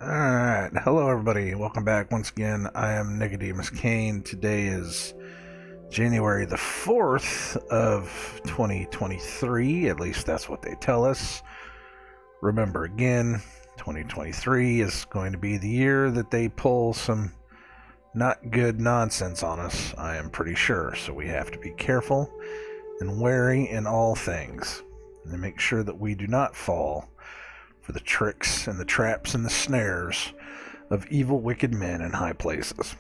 Alright, hello everybody, welcome back once again. I am Nicodemus Kane. Today is January the 4th of 2023, at least that's what they tell us. Remember again, 2023 is going to be the year that they pull some not good nonsense on us, I am pretty sure, so we have to be careful and wary in all things, and make sure that we do not fall for the tricks and the traps and the snares of evil, wicked men in high places.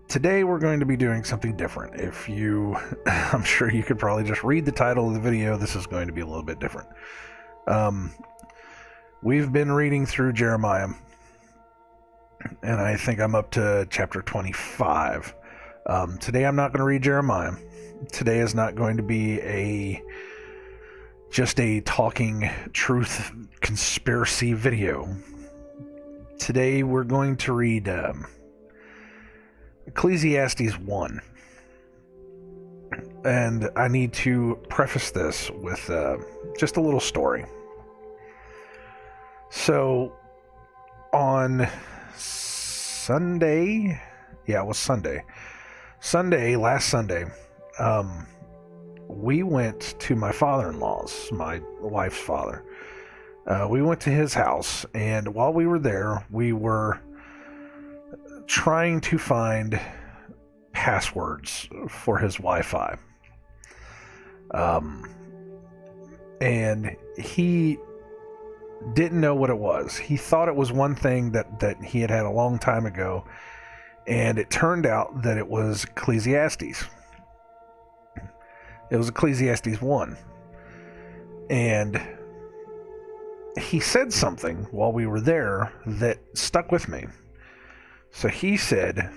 Today we're going to be doing something different. I'm sure you could probably just read the title of the video. This is going to be a little bit different. We've been reading through Jeremiah, and I think I'm up to chapter 25. Today I'm not going to read Jeremiah. Today is not going to be just a talking truth conspiracy video. Today we're going to read Ecclesiastes 1. And I need to preface this with just a little story. So, on Sunday, it was Sunday. Last Sunday, we went to my father-in-law's, my wife's father. We went to his house, and while we were there, we were trying to find passwords for his Wi-Fi. And he didn't know what it was. He thought it was one thing that he had a long time ago, and it turned out that it was Ecclesiastes. It was Ecclesiastes 1. And he said something while we were there that stuck with me. So he said,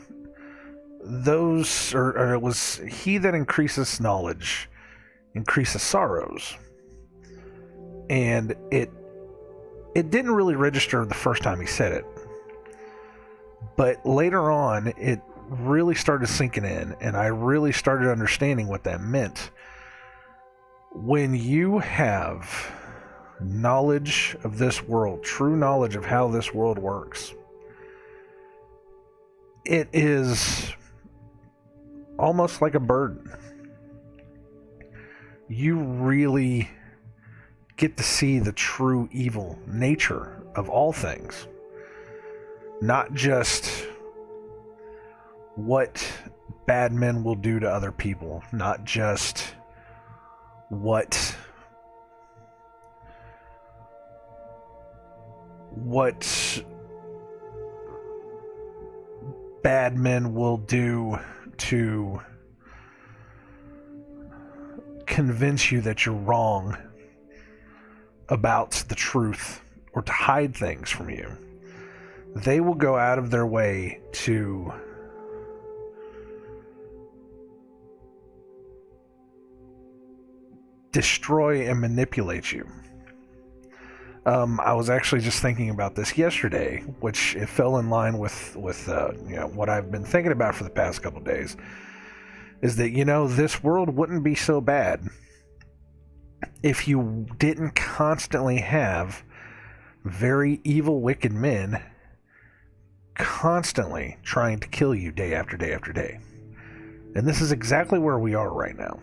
it was he that increases knowledge, increases sorrows. And it didn't really register the first time he said it. But later on, it really started sinking in, and I really started understanding what that meant. When you have knowledge of this world, true knowledge of how this world works, it is almost like a burden. You really get to see the true evil nature of all things. Not just what bad men will do to other people, not just what bad men will do to convince you that you're wrong about the truth or to hide things from you. They will go out of their way to destroy and manipulate you. I was actually just thinking about this yesterday, which it fell in line with what I've been thinking about for the past couple of days. Is that this world wouldn't be so bad if you didn't constantly have very evil, wicked men constantly trying to kill you day after day after day. And this is exactly where we are right now.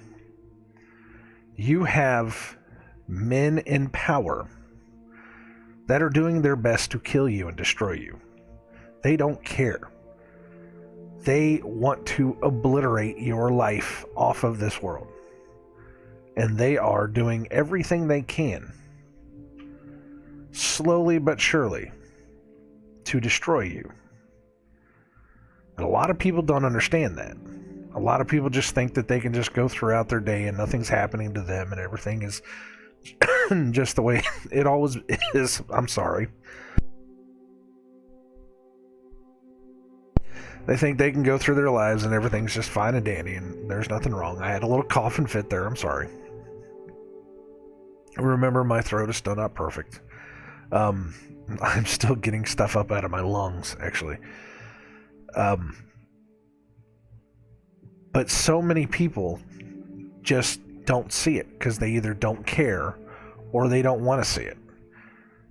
You have men in power that are doing their best to kill you and destroy you. They don't care. They want to obliterate your life off of this world. And they are doing everything they can, slowly but surely, to destroy you. And a lot of people don't understand that. A lot of people just think that they can just go throughout their day and nothing's happening to them and everything is just the way it always is. I'm sorry. They think they can go through their lives and everything's just fine and dandy and there's nothing wrong. I had a little coughing fit there. I'm sorry. Remember, my throat is still not perfect. I'm still getting stuff up out of my lungs, actually. But so many people just don't see it because they either don't care or they don't want to see it.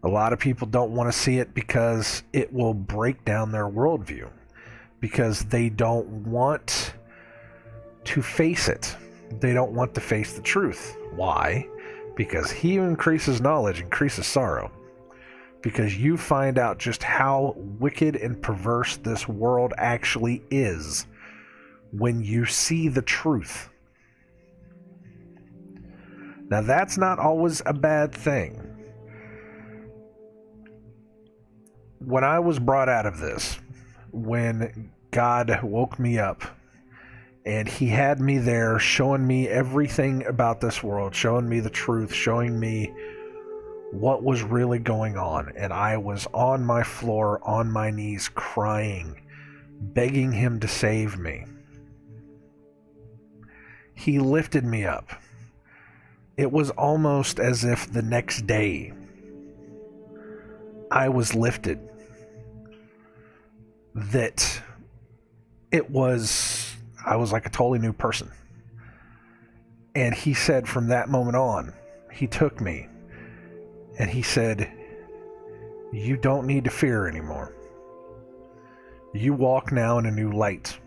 A lot of people don't want to see it because it will break down their worldview, because they don't want to face it. They don't want to face the truth. Why? Because he who increases knowledge increases sorrow. Because you find out just how wicked and perverse this world actually is when you see the truth. Now, that's not always a bad thing. When I was brought out of this, when God woke me up and he had me there showing me everything about this world, showing me the truth, showing me what was really going on, and I was on my floor, on my knees, crying, begging him to save me. He lifted me up. It was almost as if the next day I was lifted. That I was like a totally new person. And he said from that moment on, he took me and he said, you don't need to fear anymore. You walk now in a new light.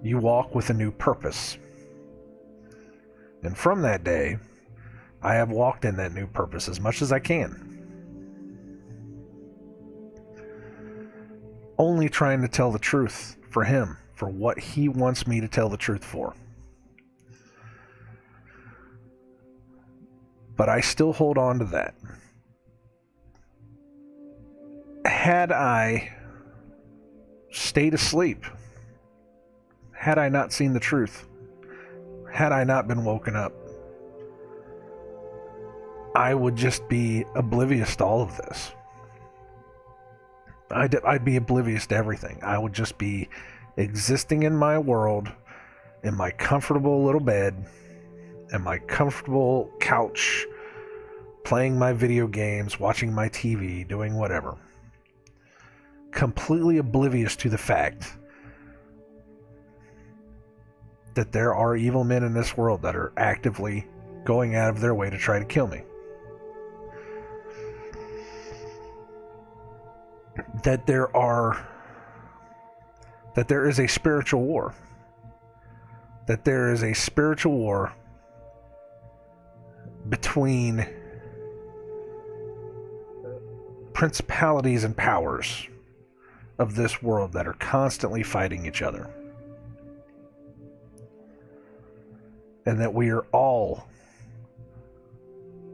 You walk with a new purpose. And from that day, I have walked in that new purpose as much as I can. Only trying to tell the truth for him, for what he wants me to tell the truth for. But I still hold on to that. Had I stayed asleep, had I not seen the truth, had I not been woken up, I would just be oblivious to all of this. I'd be oblivious to everything. I would just be existing in my world, in my comfortable little bed, in my comfortable couch, playing my video games, watching my TV, doing whatever. Completely oblivious to the fact that there are evil men in this world that are actively going out of their way to try to kill me. That there is a spiritual war. That there is a spiritual war between principalities and powers of this world that are constantly fighting each other. And that we are all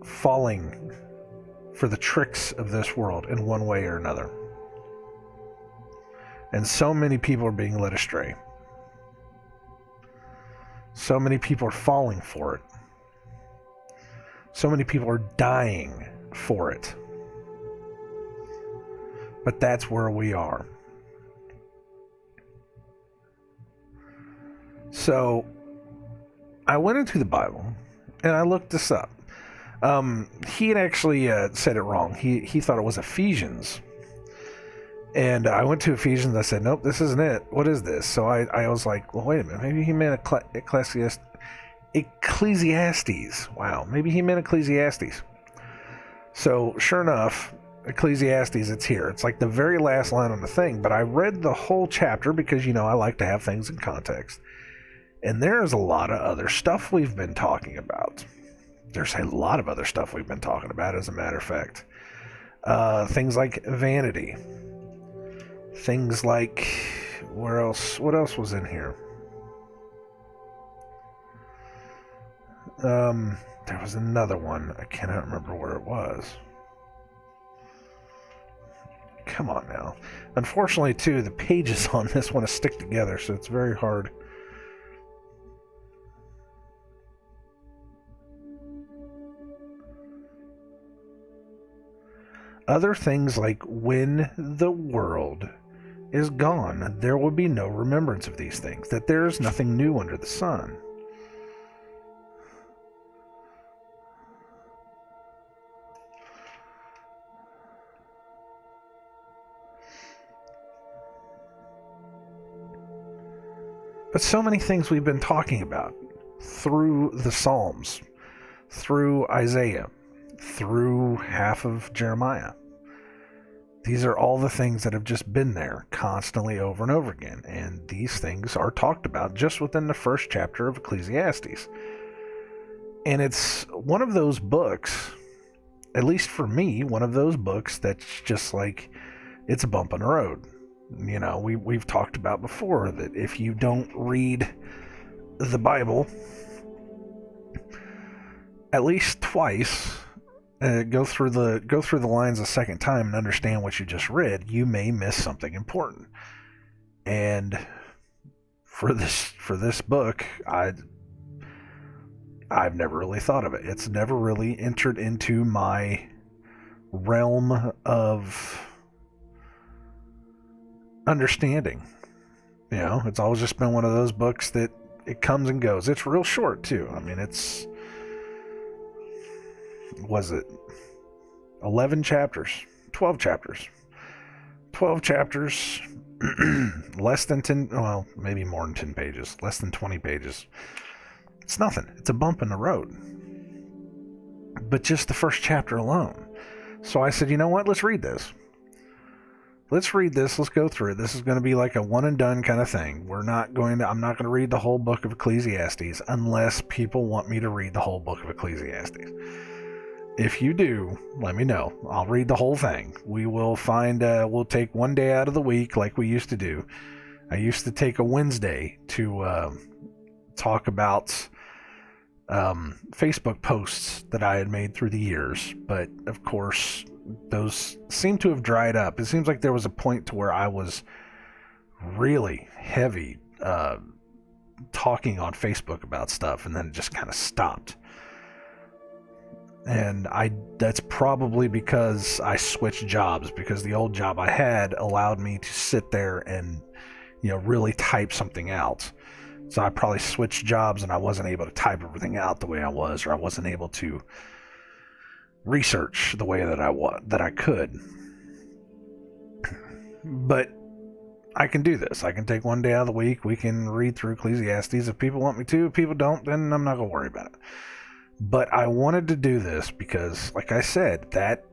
falling for the tricks of this world in one way or another. And so many people are being led astray. So many people are falling for it. So many people are dying for it. But that's where we are. So I went into the Bible and I looked this up. He had actually said it wrong. He thought it was Ephesians. And I went to Ephesians. I said, nope, this isn't it. What is this? So I was like, well, wait a minute. Maybe he meant Ecclesiastes. Wow. Maybe he meant Ecclesiastes. So sure enough, Ecclesiastes, it's here. It's like the very last line on the thing. But I read the whole chapter because, I like to have things in context. And there's a lot of other stuff we've been talking about. There's a lot of other stuff we've been talking about, as a matter of fact. Things like vanity. Things like, what else was in here? There was another one. I cannot remember where it was. Come on now. Unfortunately, too, the pages on this want to stick together, so it's very hard. Other things like, when the world is gone, there will be no remembrance of these things, that there is nothing new under the sun. But so many things we've been talking about through the Psalms, through Isaiah, through half of Jeremiah. These are all the things that have just been there constantly over and over again. And these things are talked about just within the first chapter of Ecclesiastes. And it's one of those books, at least for me, one of those books that's just like, it's a bump in the road. You know, we've talked about before that if you don't read the Bible at least twice, go through the lines a second time and understand what you just read, you may miss something important. And for this book, I've never really thought of it. It's never really entered into my realm of understanding. You know, it's always just been one of those books that it comes and goes. It's real short too. I mean, was it 11 chapters, 12 chapters, less than 10, well, maybe more than 10 pages, less than 20 pages. It's nothing. It's a bump in the road. But just the first chapter alone. So I said, you know what? Let's read this. Let's go through it. This is going to be like a one and done kind of thing. I'm not going to read the whole book of Ecclesiastes unless people want me to read the whole book of Ecclesiastes. If you do, let me know. I'll read the whole thing. We'll take one day out of the week like we used to do. I used to take a Wednesday to talk about Facebook posts that I had made through the years. But, of course, those seem to have dried up. It seems like there was a point to where I was really heavy talking on Facebook about stuff, and then it just kind of stopped. And that's probably because I switched jobs, because the old job I had allowed me to sit there and, you know, really type something out. So I probably switched jobs and I wasn't able to type everything out the way I was, or I wasn't able to research the way that I could. But I can do this. I can take one day out of the week. We can read through Ecclesiastes. If people want me to, if people don't, then I'm not going to worry about it. But I wanted to do this because, like I said, that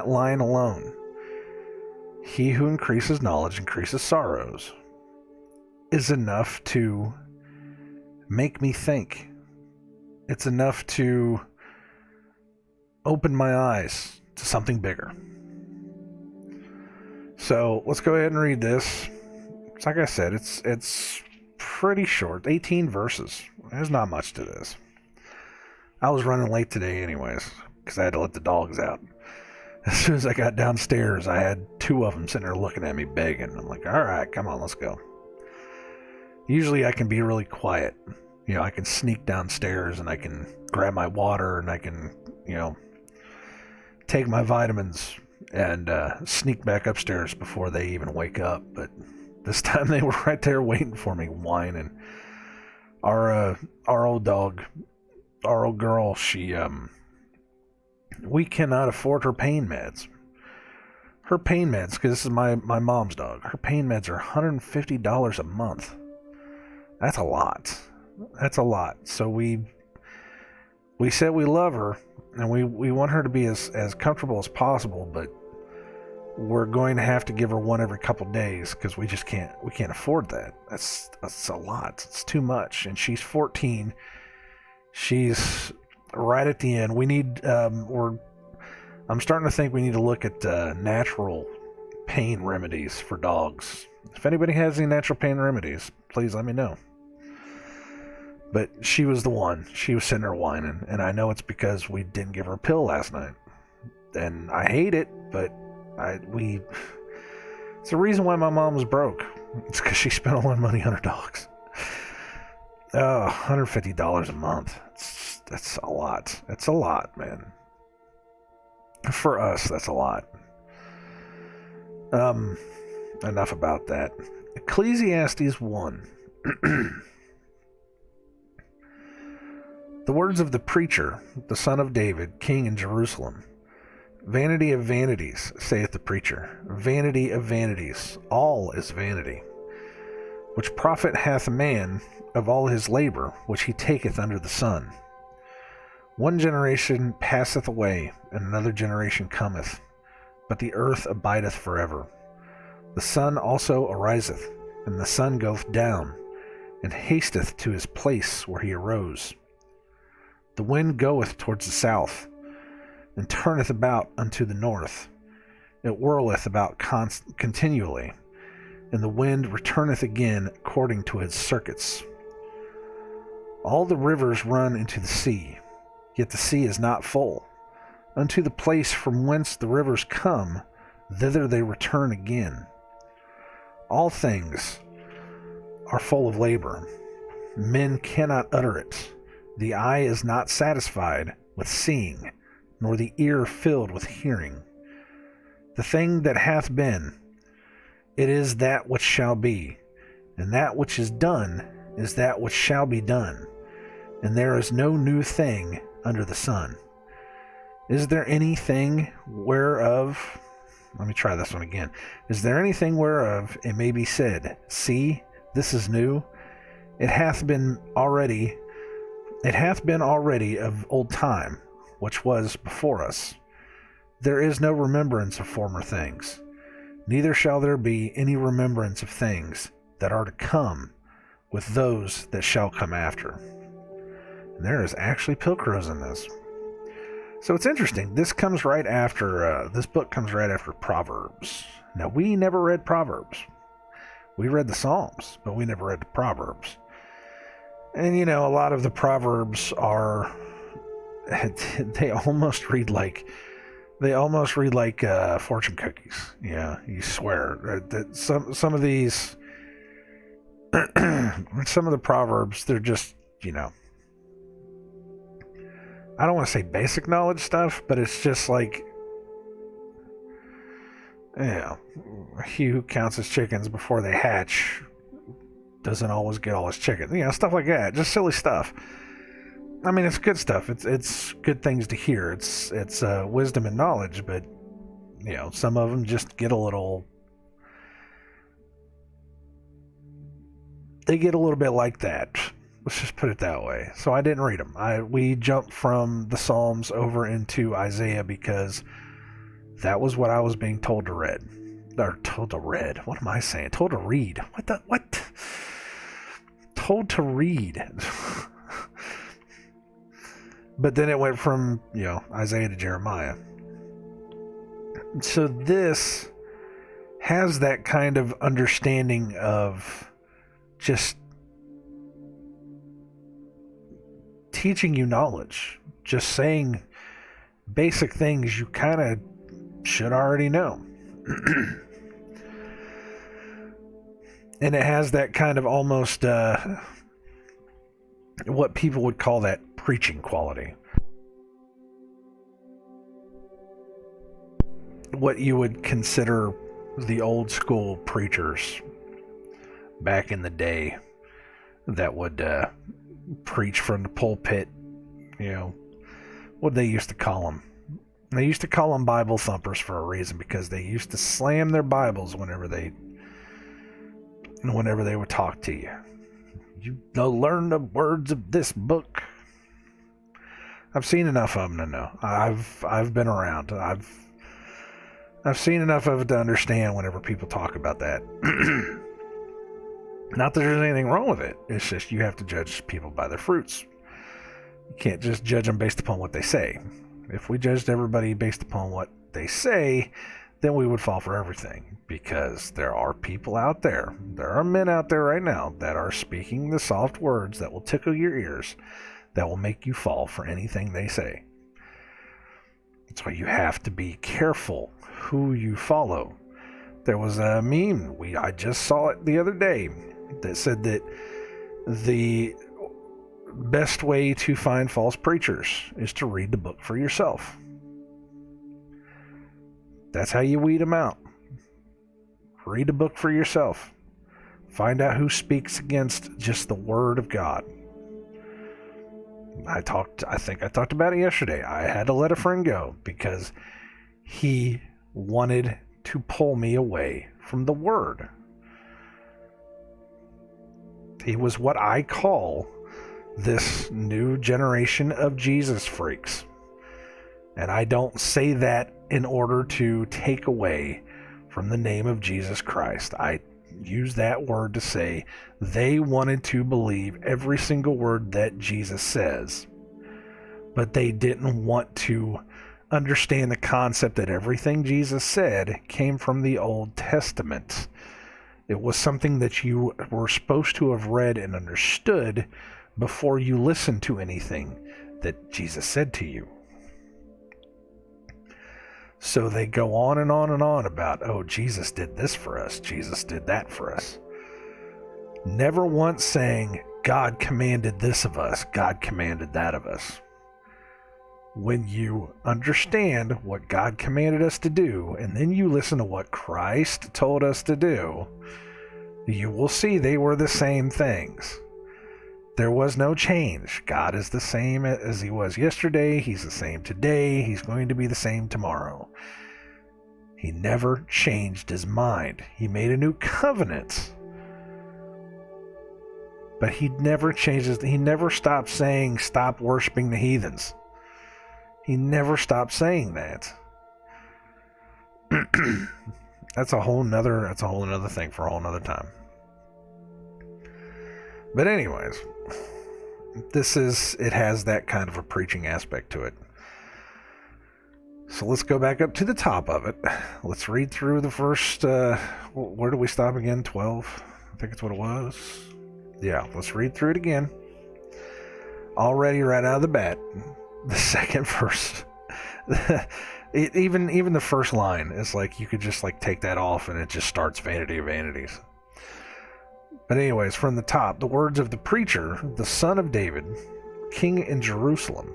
line alone, he who increases knowledge increases sorrows, is enough to make me think. It's enough to open my eyes to something bigger. So let's go ahead and read this. It's like I said, it's pretty short, 18 verses. There's not much to this. I was running late today anyways, because I had to let the dogs out. As soon as I got downstairs, I had two of them sitting there looking at me begging. I'm like, all right, come on, let's go. Usually I can be really quiet. You know, I can sneak downstairs and I can grab my water and I can, you know, take my vitamins and sneak back upstairs before they even wake up. But this time they were right there waiting for me, whining. Our old dog, our old girl, we cannot afford her pain meds. Her pain meds, because this is my mom's dog, her pain meds are $150 a month. That's a lot. So we said we love her, and we want her to be as comfortable as possible, but we're going to have to give her one every couple days because we can't afford that. That's a lot. It's too much. And she's 14. She's right at the end. We need I'm starting to think we need to look at natural pain remedies for dogs. If anybody has any natural pain remedies, please let me know. But she was the one. She was sitting there whining, and I know it's because we didn't give her a pill last night. And I hate it, but it's the reason why my mom was broke. It's because she spent all her money on her dogs. $150 a month. That's a lot. That's a lot, man. For us, that's a lot. Enough about that. Ecclesiastes 1. The words of the preacher, the son of David, king in Jerusalem. Vanity of vanities, saith the preacher. Vanity of vanities, all is vanity. Which profit hath man of all his labor, which he taketh under the sun? One generation passeth away, and another generation cometh, but the earth abideth forever. The sun also ariseth, and the sun goeth down, and hasteth to his place where he arose. The wind goeth towards the south, and turneth about unto the north. It whirleth about continually, and the wind returneth again according to its circuits. All the rivers run into the sea, yet the sea is not full. Unto the place from whence the rivers come, thither they return again. All things are full of labor. Men cannot utter it. The eye is not satisfied with seeing, nor the ear filled with hearing. The thing that hath been, it is that which shall be, and that which is done is that which shall be done, and there is no new thing under the sun. Is there anything whereof, let me try this one again. Is there anything whereof it may be said, see, this is new? It hath been already of old time, which was before us. There is no remembrance of former things, neither shall there be any remembrance of things that are to come with those that shall come after. And there is actually pilcrows in this. So it's interesting. This comes right after, this book comes right after Proverbs. Now, we never read Proverbs. We read the Psalms, but we never read the Proverbs. And, you know, a lot of the Proverbs are, they almost read like fortune cookies. Yeah, you swear. That some of these, some of the Proverbs, they're just, you know, I don't want to say basic knowledge stuff, but it's just like, you know, he who counts his chickens before they hatch doesn't always get all his chickens. You know, stuff like that. Just silly stuff. I mean, it's good stuff. It's good things to hear. It's wisdom and knowledge, but, you know, some of them just get a little, they get a little bit like that. Let's just put it that way. So I didn't read them. We jumped from the Psalms over into Isaiah because that was what I was being told to read. Or told to read. What am I saying? Told to read. What? Told to read. But then it went from, you know, Isaiah to Jeremiah. So this has that kind of understanding of just teaching you knowledge, just saying basic things you kind of should already know. And it has that kind of almost what people would call that preaching quality. What you would consider the old school preachers back in the day that would preach from the pulpit, you know, what they used to call them. They used to call them Bible thumpers for a reason, because they used to slam their Bibles whenever they would talk to you. You learn the words of this book. I've seen enough of them to know. I've been around. I've seen enough of it to understand whenever people talk about that. Not that there's anything wrong with it. It's just you have to judge people by their fruits. You can't just judge them based upon what they say. If we judged everybody based upon what they say, then we would fall for everything. Because there are people out there, there are men out there right now that are speaking the soft words that will tickle your ears, that will make you fall for anything they say. That's why you have to be careful who you follow. There was a meme, I just saw it the other day, that said that the best way to find false preachers is to read the book for yourself. That's how you weed them out. Read a book for yourself. Find out who speaks against just the word of God. I think I talked about it yesterday. I had to let a friend go because he wanted to pull me away from the word. He was what I call this new generation of Jesus freaks. And I don't say that in order to take away from the name of Jesus Christ. I use that word to say they wanted to believe every single word that Jesus says, but they didn't want to understand the concept that everything Jesus said came from the Old Testament. It was something that you were supposed to have read and understood before you listened to anything that Jesus said to you. So they go on and on and on about, oh, Jesus did this for us, Jesus did that for us. Never once saying, God commanded this of us, God commanded that of us. When you understand what God commanded us to do, and then you listen to what Christ told us to do, you will see they were the same things. There was no change. God is the same as he was yesterday. He's the same today. He's going to be the same tomorrow. He never changed his mind. He made a new covenant. But he never changes. He never stopped saying, stop worshiping the heathens. He never stopped saying that. That's a whole nother thing for a whole nother time. But anyways, it has that kind of a preaching aspect to it. So let's go back up to the top of it. Let's read through the first, where do we stop again? 12? I think it's what it was. Yeah, let's read through it again. Already right out of the bat, the second verse. Even the first line is like, you could just like take that off and it just starts vanity of vanities. But anyways, from the top, the words of the preacher, the son of David, king in Jerusalem.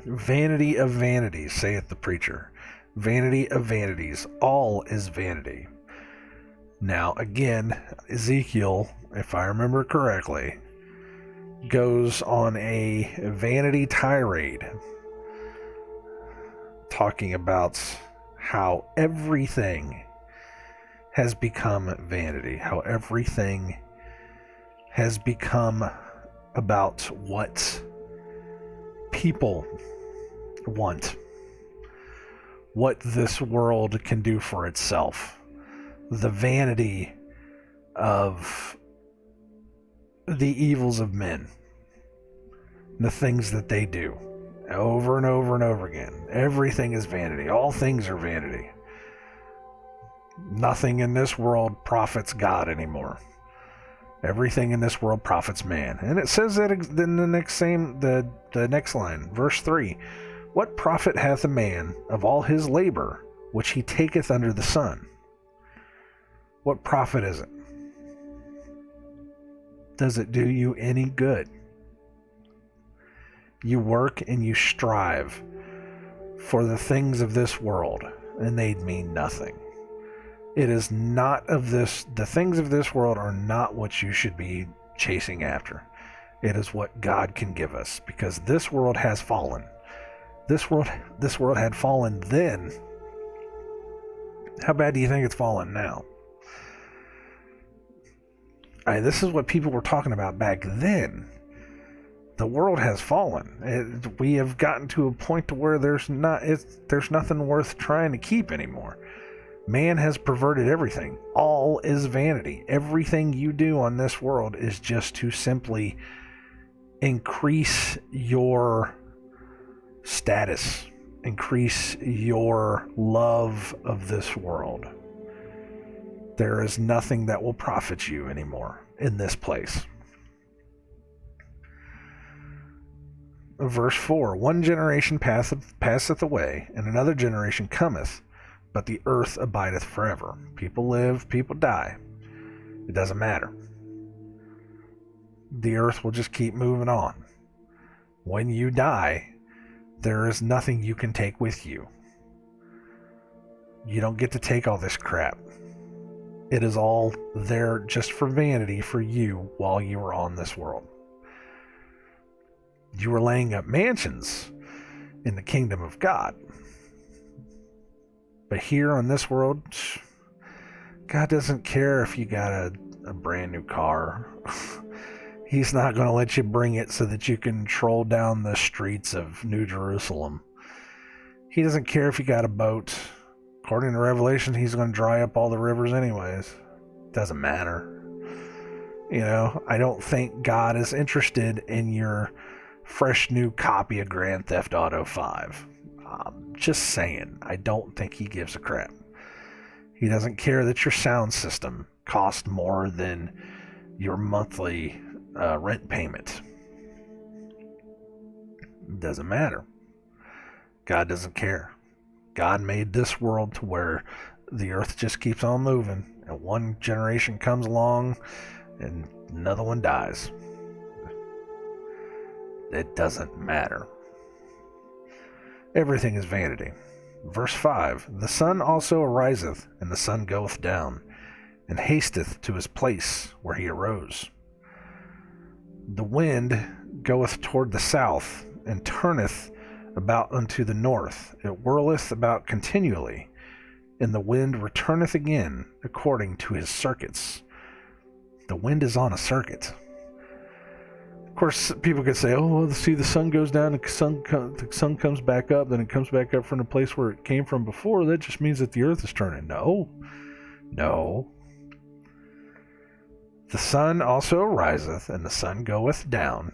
Vanity of vanities, saith the preacher. Vanity of vanities, all is vanity. Now, again, Ezekiel, if I remember correctly, goes on a vanity tirade, talking about how everything has become vanity, how everything has become about what people want, what this world can do for itself, the vanity of the evils of men, the things that they do over and over and over again. Everything is vanity. All things are vanity. Nothing in this world profits God anymore. Everything in this world profits man. And it says that in the next line, verse 3. What profit hath a man of all his labor which he taketh under the sun? What profit is it? Does it do you any good? You work and you strive for the things of this world, and they mean nothing. It is not of this, the things of this world are not what you should be chasing after. It is what God can give us, because this world has fallen. This world had fallen then. How bad do you think it's fallen now? This is what people were talking about back then. The world has fallen. We have gotten to a point to where there's nothing worth trying to keep anymore. Man has perverted everything. All is vanity. Everything you do on this world is just to simply increase your status, increase your love of this world. There is nothing that will profit you anymore in this place. Verse 4, one generation passeth away, and another generation cometh, but the earth abideth forever. People live, people die. It doesn't matter. The earth will just keep moving on. When you die, there is nothing you can take with you. You don't get to take all this crap. It is all there just for vanity for you while you are on this world. You were laying up mansions in the kingdom of God. But here on this world, God doesn't care if you got a brand new car. He's not going to let you bring it so that you can troll down the streets of New Jerusalem. He doesn't care if you got a boat. According to Revelation, he's going to dry up all the rivers anyways. Doesn't matter. You know, I don't think God is interested in your fresh new copy of Grand Theft Auto 5. Just saying, I don't think he gives a crap. He doesn't care that your sound system costs more than your monthly rent payment. Doesn't matter. God doesn't care. God made this world to where the earth just keeps on moving, and one generation comes along and another one dies. It doesn't matter. Everything is vanity. Verse 5, the sun also ariseth, and the sun goeth down, and hasteth to his place where he arose. The wind goeth toward the south, and turneth about unto the north. It whirleth about continually, and the wind returneth again according to his circuits. The wind is on a circuit. Of course, people could say, oh, well, see, the sun goes down, the sun comes back up, then it comes back up from the place where it came from before. That just means that the earth is turning. No. The sun also ariseth, and the sun goeth down,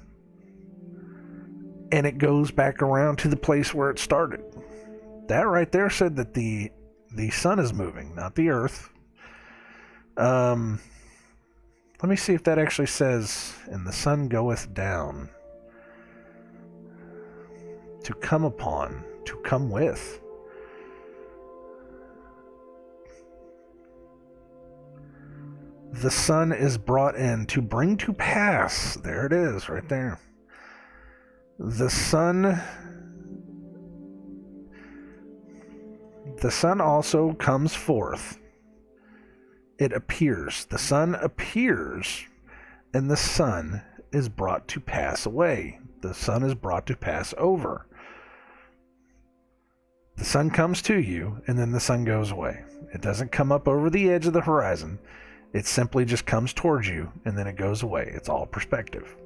and it goes back around to the place where it started. That right there said that the sun is moving, not the earth. Let me see if that actually says, and the sun goeth down. To come upon, to come with. The sun is brought in to bring to pass. There it is, right there. The sun also comes forth. It appears. The sun appears, and the sun is brought to pass away. The sun is brought to pass over. The sun comes to you, and then the sun goes away. It doesn't come up over the edge of the horizon. It simply just comes towards you, and then it goes away. It's all perspective.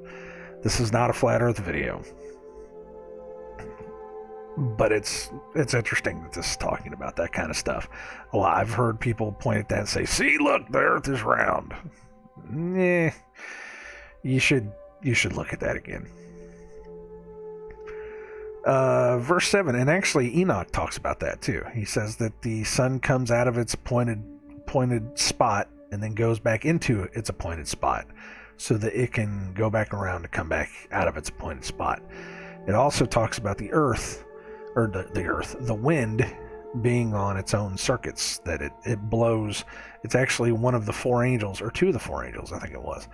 This is not a flat earth video. But it's interesting that this is talking about that kind of stuff. Well, I've heard people point at that and say, see, look, the earth is round. You should look at that again. Verse 7, and actually Enoch talks about that too. He says that the sun comes out of its appointed spot and then goes back into its appointed spot so that it can go back around to come back out of its appointed spot. It also talks about the earth, or the wind being on its own circuits, that it blows. It's actually one of the four angels, or two of the four angels, I think it was.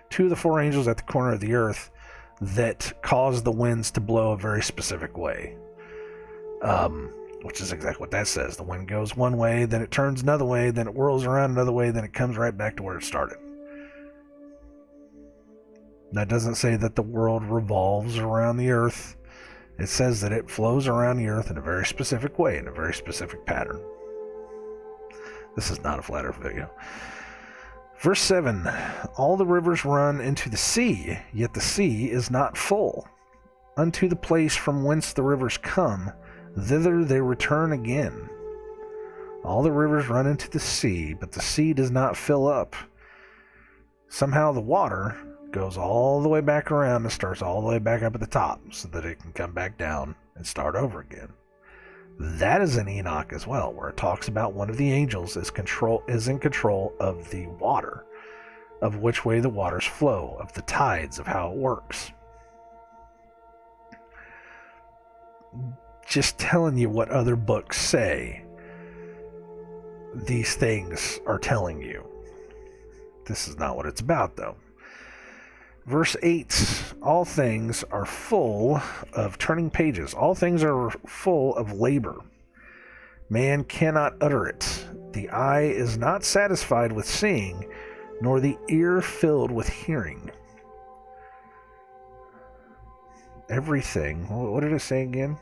Two of the four angels at the corner of the earth that cause the winds to blow a very specific way. Which is exactly what that says. The wind goes one way, then it turns another way, then it whirls around another way, then it comes right back to where it started. That doesn't say that the world revolves around the earth. It says that it flows around the earth in a very specific way, in a very specific pattern. This is not a flat earth video. Verse 7, all the rivers run into the sea, yet the sea is not full. Unto the place from whence the rivers come, thither they return again. All the rivers run into the sea, but the sea does not fill up. Somehow the water goes all the way back around and starts all the way back up at the top so that it can come back down and start over again. That is in Enoch as well, where it talks about one of the angels is in control of the water, of which way the waters flow, of the tides, of how it works. Just telling you what other books say. These things are telling you. This is not what it's about, though. Verse 8, all things are full of turning pages. All things are full of labor. Man cannot utter it. The eye is not satisfied with seeing, nor the ear filled with hearing. Everything, what did it say again?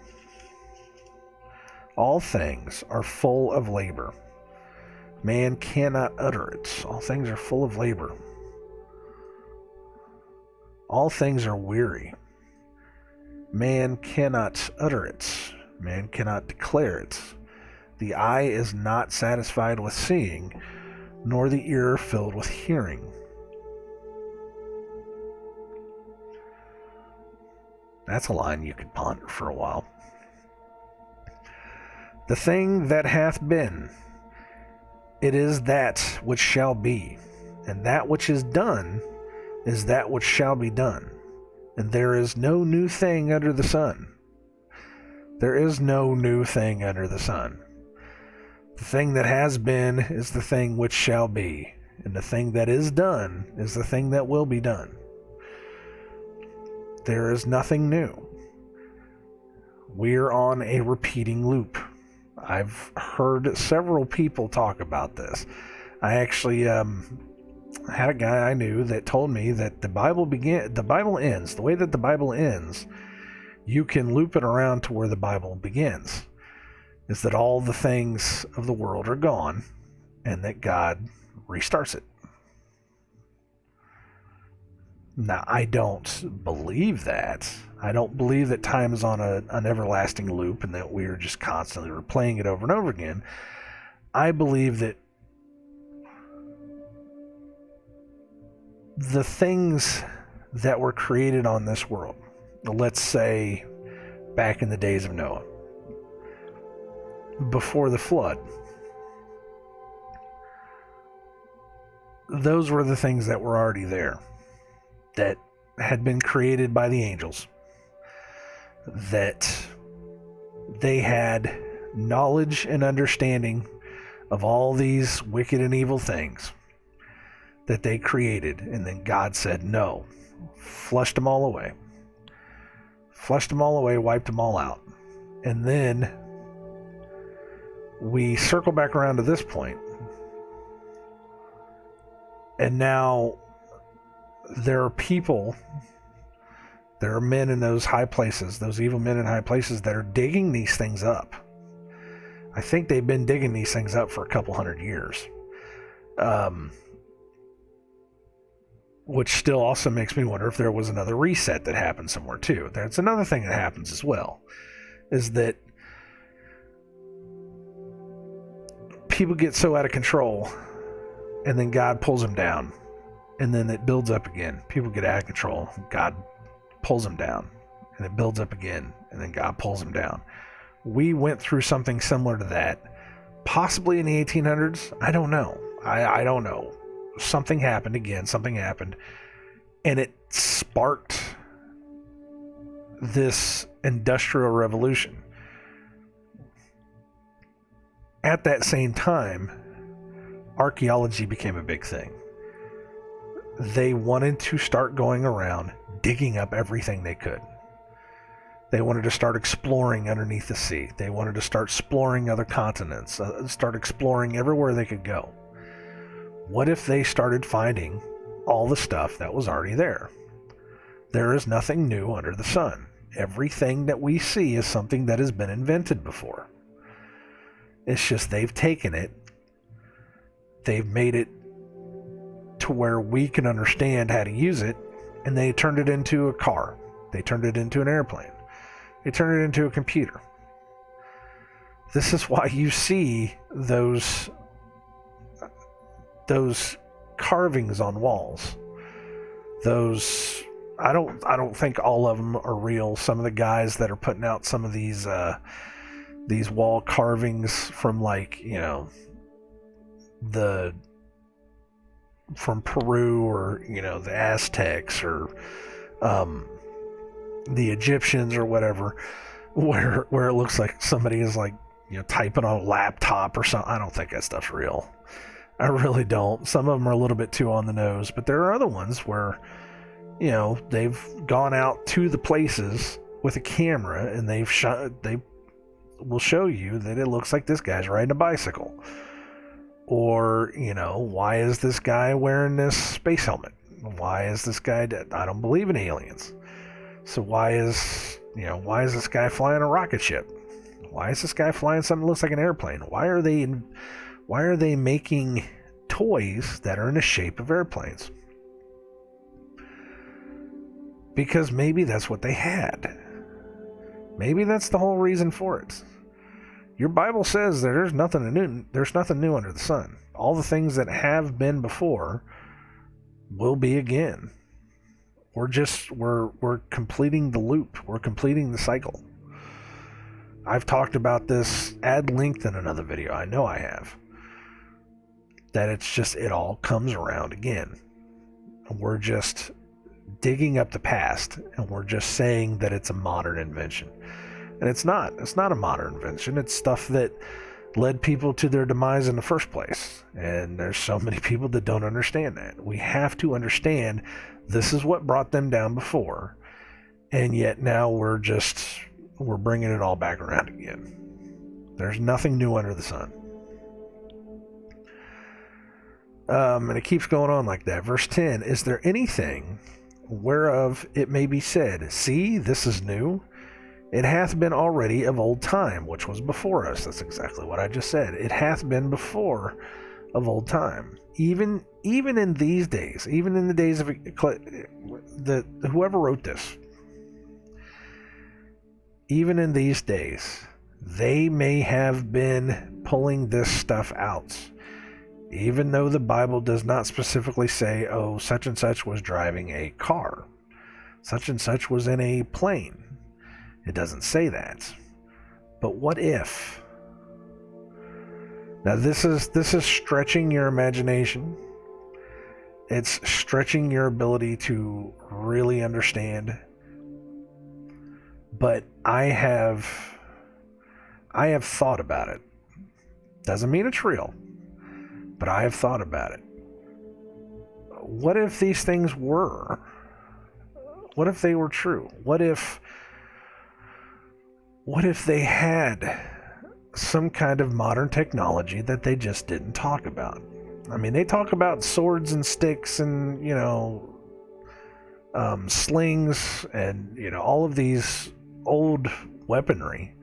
All things are full of labor. Man cannot utter it. All things are full of labor. All things are weary. Man cannot utter it. Man cannot declare it. The eye is not satisfied with seeing, nor the ear filled with hearing. That's a line you could ponder for a while. The thing that hath been, it is that which shall be, and that which is done is that which shall be done. And there is no new thing under the sun. There is no new thing under the sun. The thing that has been is the thing which shall be, and the thing that is done is the thing that will be done. There is nothing new. We're on a repeating loop. I've heard several people talk about this. I actually had a guy I knew that told me that the Bible ends. The way that the Bible ends, you can loop it around to where the Bible begins. Is that all the things of the world are gone, and that God restarts it. Now, I don't believe that. I don't believe that time is on an everlasting loop and that we're just constantly replaying it over and over again. I believe that the things that were created on this world, let's say back in the days of Noah, before the flood, those were the things that were already there, that had been created by the angels, that they had knowledge and understanding of all these wicked and evil things that they created, and then God said no, flushed them all away, wiped them all out. And then we circle back around to this point, and now there are people, there are men in those high places, those evil men in high places, that are digging these things up. I think they've been digging these things up for a couple hundred years. Which still also makes me wonder if there was another reset that happened somewhere too. That's another thing that happens as well, is that people get so out of control, and then God pulls them down, and then it builds up again. People get out of control, God pulls them down, and it builds up again, and then God pulls them down. We went through something similar to that, possibly in the 1800s. I don't know. I don't know. Something happened, and it sparked this industrial revolution. At that same time, archaeology became a big thing. They wanted to start going around digging up everything they could. They wanted to start exploring underneath the sea. They wanted to start exploring other continents, start exploring everywhere they could go. What if they started finding all the stuff that was already there? There is nothing new under the sun. Everything that we see is something that has been invented before. It's just they've taken it, they've made it to where we can understand how to use it, and they turned it into a car. They turned it into an airplane. They turned it into a computer. This is why you see those carvings on walls. Those, I don't think all of them are real. Some of the guys that are putting out some of these wall carvings from, like, you know, from Peru, or, you know, the Aztecs, or the Egyptians, or whatever, where it looks like somebody is, like, you know, typing on a laptop or something. I don't think that stuff's real. I really don't. Some of them are a little bit too on the nose, but there are other ones where, you know, they've gone out to the places with a camera, and they will show you that it looks like this guy's riding a bicycle. Or, you know, why is this guy wearing this space helmet? Why is this guy dead? I don't believe in aliens. So why is this guy flying a rocket ship? Why is this guy flying something that looks like an airplane? Why are they making toys that are in the shape of airplanes? because maybe that's what they had. Maybe that's the whole reason for it. Your Bible says that there's nothing new under the sun. All the things that have been before will be again. We're completing the loop. We're completing the cycle. I've talked about this ad length in another video. I know I have. That it all comes around again. We're just digging up the past, and we're just saying that it's a modern invention. And it's not. It's not a modern invention. It's stuff that led people to their demise in the first place. And there's so many people that don't understand that. We have to understand this is what brought them down before. And yet now we're bringing it all back around again. There's nothing new under the sun. And it keeps going on like that. Verse 10, is there anything whereof it may be said, see, this is new? It hath been already of old time, which was before us. That's exactly what I just said. It hath been before of old time. Even in these days, even in the days of whoever wrote this, even in these days, they may have been pulling this stuff out. Even though the Bible does not specifically say, oh, such and such was driving a car. Such and such was in a plane. It doesn't say that. But what if? Now this is stretching your imagination. It's stretching your ability to really understand. But I have thought about it. Doesn't mean it's real. But I have thought about it. What if these things were? What if they were true? What if they had some kind of modern technology that they just didn't talk about? I mean, they talk about swords and sticks and, slings and, all of these old weaponry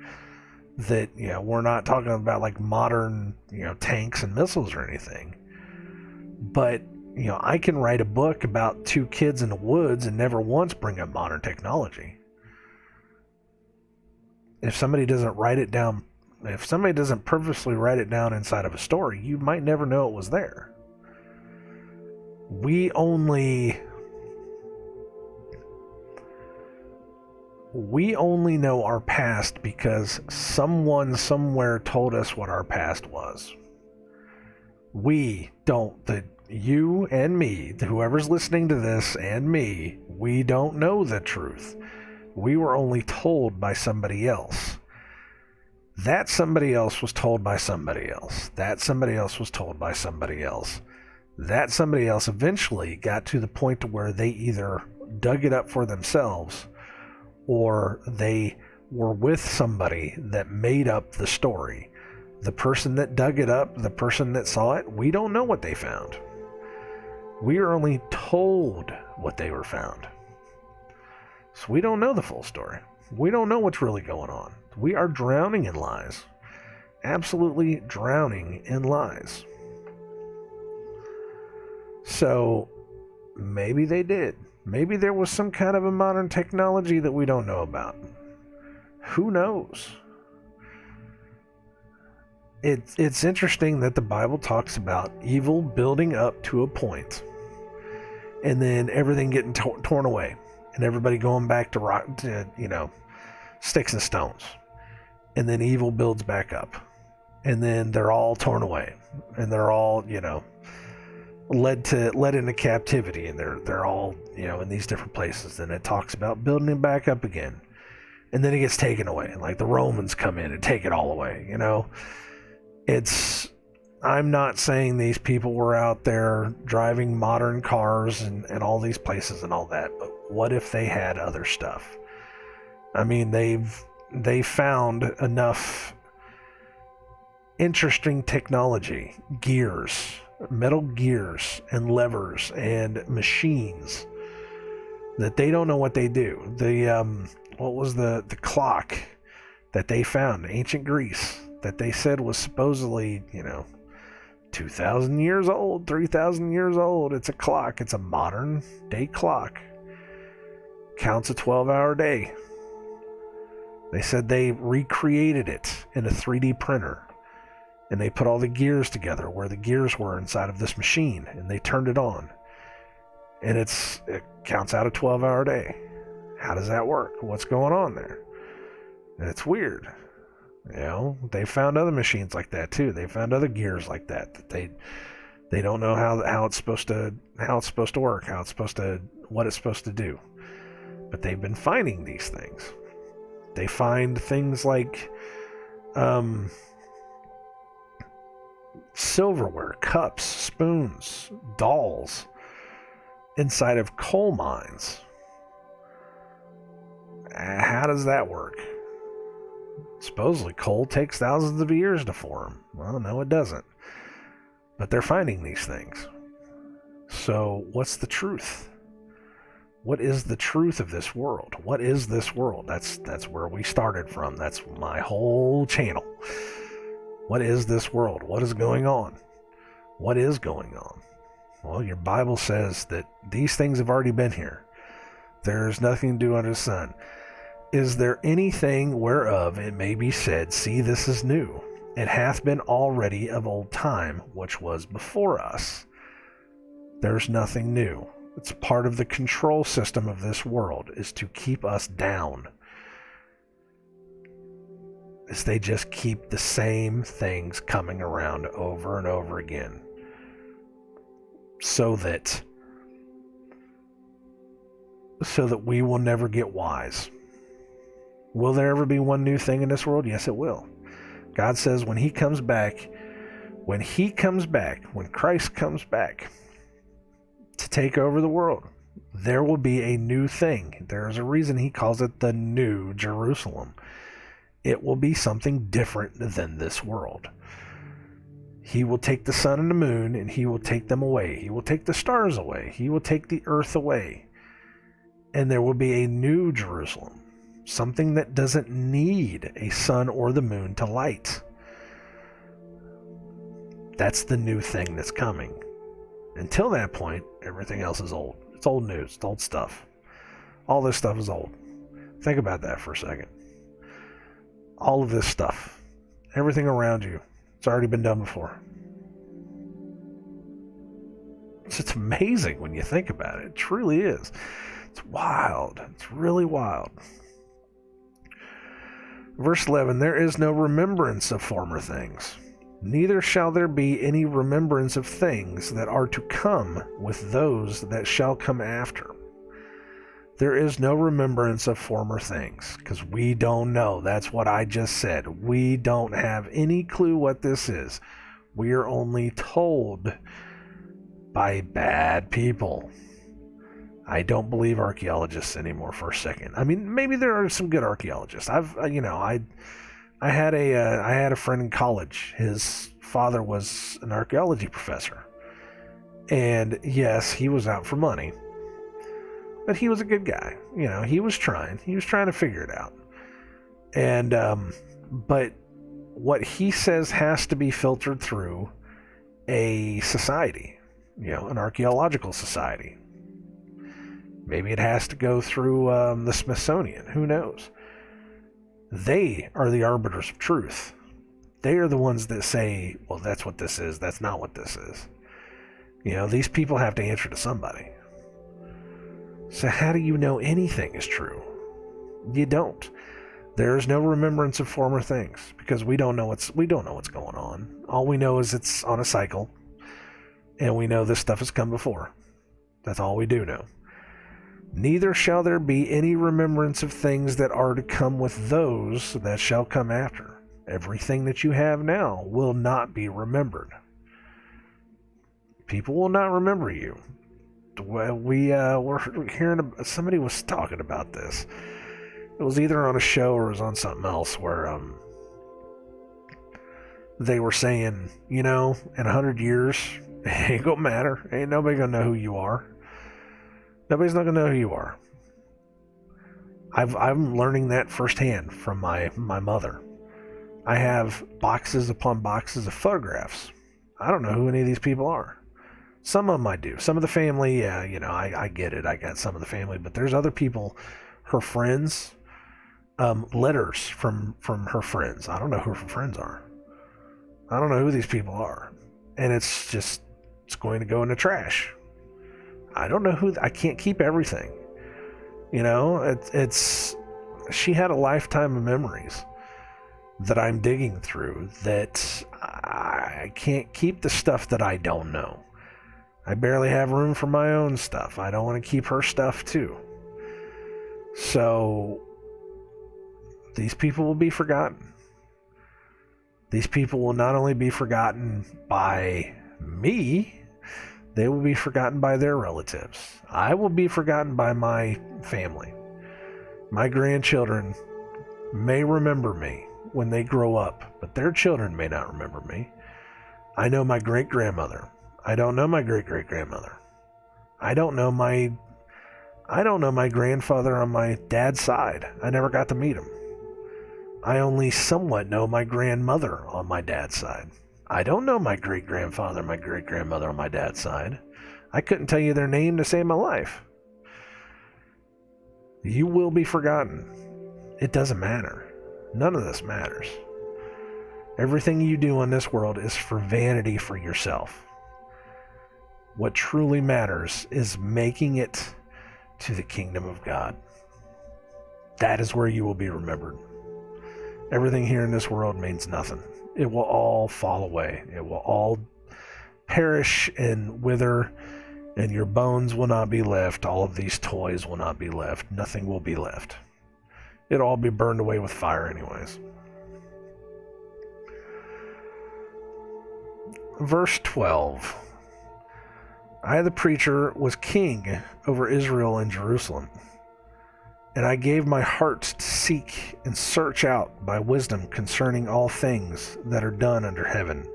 that, we're not talking about like modern, tanks and missiles or anything. But, I can write a book about two kids in the woods and never once bring up modern technology. If somebody doesn't purposely write it down inside of a story, you might never know it was there. We only know our past because someone somewhere told us what our past was. You and me, whoever's listening to this and me, we don't know the truth. We were only told by somebody else. That somebody else was told by somebody else. That somebody else was told by somebody else. That somebody else eventually got to the point to where they either dug it up for themselves or they were with somebody that made up the story. The person that dug it up, the person that saw it, we don't know what they found. We are only told what they were found. So we don't know the full story. We don't know what's really going on. We are drowning in lies. Absolutely drowning in lies. So maybe they did. Maybe there was some kind of a modern technology that we don't know about. Who knows? It's interesting that the Bible talks about evil building up to a point and then everything getting torn away. And everybody going back to sticks and stones. And then evil builds back up. And then they're all torn away. And they're all, led into captivity. And they're all, in these different places. And it talks about building it back up again. And then it gets taken away. Like the Romans come in and take it all away, I'm not saying these people were out there driving modern cars and all these places and all that, but what if they had other stuff? I mean, they found enough interesting technology, gears, metal gears and levers and machines that they don't know what they do. What was the clock that they found in ancient Greece that they said was supposedly, 2,000 years old, 3,000 years old. It's a clock. It's a modern day clock. counts a 12-hour day. They said they recreated it in a 3D printer, and they put all the gears together where the gears were inside of this machine, and they turned it on, and it counts out a 12-hour day. How does that work? What's going on there? And it's weird. You know, they found other machines like that too. They found other gears like that they don't know how it's supposed to work, what it's supposed to do. But they've been finding these things. They find things like silverware, cups, spoons, dolls inside of coal mines. How does that work? Supposedly coal takes thousands of years to form. Well, no, it doesn't. But they're finding these things. So what's the truth? What is the truth of this world? What is this world? That's where we started from. That's my whole channel. What is this world? What is going on? What is going on? Well, your Bible says that these things have already been here. There's nothing new under the sun. Is there anything whereof it may be said, see, this is new? It hath been already of old time, which was before us. There's nothing new. It's part of the control system of this world, is to keep us down. Is they just keep the same things coming around over and over again. So that we will never get wise. Will there ever be one new thing in this world? Yes, it will. God says when He comes back, when Christ comes back to take over the world, there will be a new thing. There's a reason He calls it the New Jerusalem. It will be something different than this world. He will take the sun and the moon, and He will take them away. He will take the stars away. He will take the earth away. And there will be a new Jerusalem. Something that doesn't need a sun or the moon to light. That's the new thing that's coming. Until that point, everything else is old. It's old news. It's old stuff. All this stuff is old. Think about that for a second. All of this stuff, everything around you, it's already been done before. It's amazing when you think about it. It truly is. It's wild. It's really wild. Verse 11, there is no remembrance of former things, neither shall there be any remembrance of things that are to come with those that shall come after. There is no remembrance of former things, because we don't know. That's what I just said. We don't have any clue what this is. We are only told by bad people. I don't believe archaeologists anymore for a second. I mean, maybe there are some good archaeologists. I had a friend in college. His father was an archaeology professor. And yes, he was out for money. But he was a good guy. You know, he was trying to figure it out. And but what he says has to be filtered through a society, you know, an archaeological society. Maybe it has to go through the Smithsonian. Who knows? They are the arbiters of truth. They are the ones that say, well, that's what this is. That's not what this is. You know, these people have to answer to somebody. So how do you know anything is true? You don't. There is no remembrance of former things because we don't know what's going on. All we know is it's on a cycle, and we know this stuff has come before. That's all we do know. Neither shall there be any remembrance of things that are to come with those that shall come after. Everything that you have now will not be remembered. People will not remember you. We were hearing, somebody was talking about this. It was either on a show or it was on something else where they were saying, you know, in 100 years, it ain't gonna matter. Ain't nobody gonna know who you are. Nobody's not gonna know who you are. I'm learning that firsthand from my mother. I have boxes upon boxes of photographs. I don't know who any of these people are. Some of them I do. Some of the family, yeah, I get it. I got some of the family, but there's other people, her friends, letters from her friends. I don't know who her friends are. I don't know who these people are. And it's going to go in the trash. I don't know I can't keep everything. She had a lifetime of memories that I'm digging through that I can't keep the stuff that I don't know. I barely have room for my own stuff. I don't want to keep her stuff too. So these people will be forgotten. These people will not only be forgotten by me, they will be forgotten by their relatives. I will be forgotten by my family. My grandchildren may remember me when they grow up, but their children may not remember me. I know my great-grandmother. I don't know my great-great-grandmother. I don't know my grandfather on my dad's side. I never got to meet him. I only somewhat know my grandmother on my dad's side. I don't know my great-grandfather, my great-grandmother on my dad's side. I couldn't tell you their name to save my life. You will be forgotten. It doesn't matter. None of this matters. Everything you do in this world is for vanity for yourself. What truly matters is making it to the kingdom of God. That is where you will be remembered. Everything here in this world means nothing. It will all fall away. It will all perish and wither, and your bones will not be left. All of these toys will not be left. Nothing will be left. It'll all be burned away with fire anyways. Verse 12. I, the preacher, was king over Israel and Jerusalem, and I gave my heart to seek and search out by wisdom concerning all things that are done under heaven.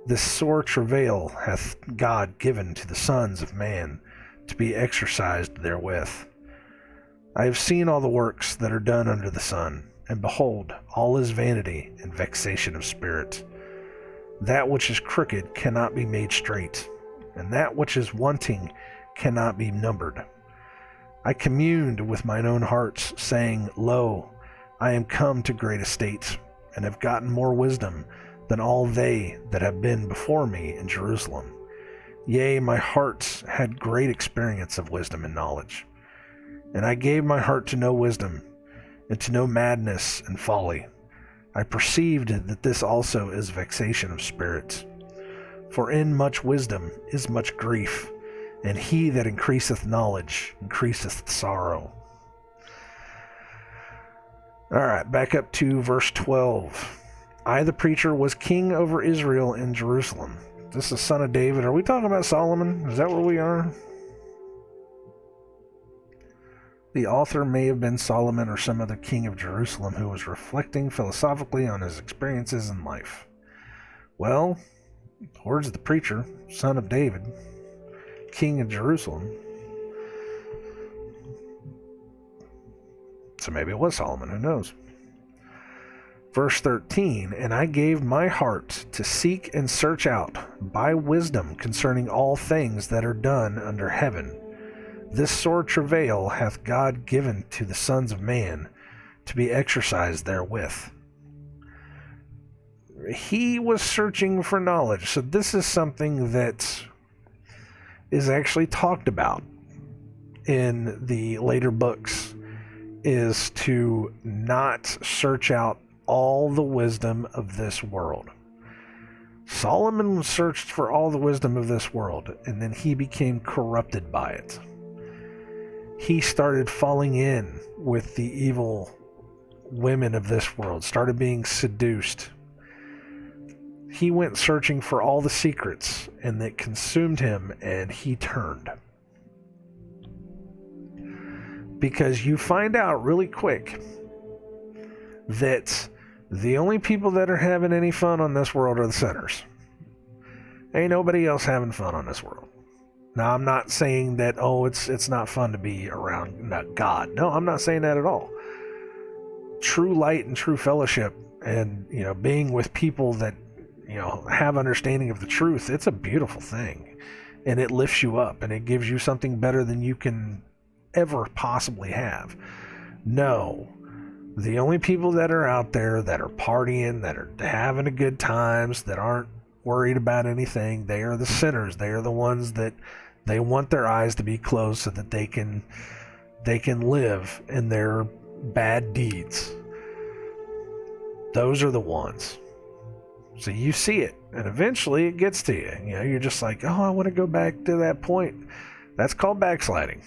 This sore travail hath God given to the sons of man to be exercised therewith. I have seen all the works that are done under the sun, and behold, all is vanity and vexation of spirit. That which is crooked cannot be made straight, and that which is wanting cannot be numbered. I communed with mine own heart, saying, Lo, I am come to great estate, and have gotten more wisdom than all they that have been before me in Jerusalem. Yea, my heart had great experience of wisdom and knowledge. And I gave my heart to know wisdom, and to know madness and folly. I perceived that this also is vexation of spirits. For in much wisdom is much grief, and he that increaseth knowledge increaseth sorrow. Alright, back up to verse 12. I, the preacher, was king over Israel and Jerusalem. This is the son of David. Are we talking about Solomon? Is that where we are? The author may have been Solomon or some other king of Jerusalem who was reflecting philosophically on his experiences in life. Well, words of the preacher, son of David, king of Jerusalem. So maybe it was Solomon, who knows? Verse 13, and I gave my heart to seek and search out by wisdom concerning all things that are done under heaven. This sore travail hath God given to the sons of man to be exercised therewith. He was searching for knowledge. So this is something that is actually talked about in the later books, is to not search out all the wisdom of this world. Solomon searched for all the wisdom of this world, and then he became corrupted by it. He started falling in with the evil women of this world, started being seduced. He went searching for all the secrets, and that consumed him, and he turned. Because you find out really quick that the only people that are having any fun on this world are the sinners. Ain't nobody else having fun on this world. Now, I'm not saying that, it's not fun to be around God. No, I'm not saying that at all. True light and true fellowship and, being with people that, have understanding of the truth, it's a beautiful thing. and it lifts you up and it gives you something better than you can ever possibly have. No. The only people that are out there that are partying, that are having a good times, that aren't worried about anything, they are the sinners. They are the ones that they want their eyes to be closed so that they can live in their bad deeds. Those are the ones. So you see it, and eventually it gets to you. You know, you're just like, oh, I want to go back to that point. That's called backsliding.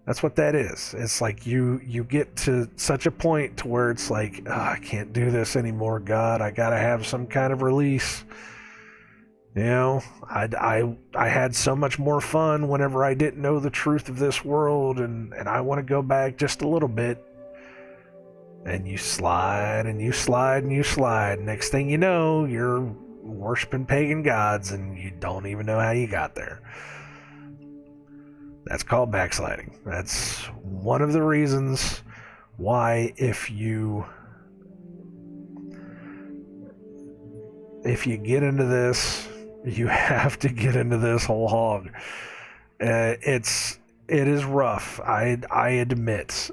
That's what that is. It's like you get to such a point to where it's like, oh, I can't do this anymore, God. I gotta have some kind of release. You know, I had so much more fun whenever I didn't know the truth of this world, and I want to go back just a little bit. And you slide and you slide and you slide. Next thing you know, you're worshiping pagan gods and you don't even know how you got there. That's called backsliding. That's one of the reasons why if you get into this, you have to get into this whole hog. It is rough. I admit.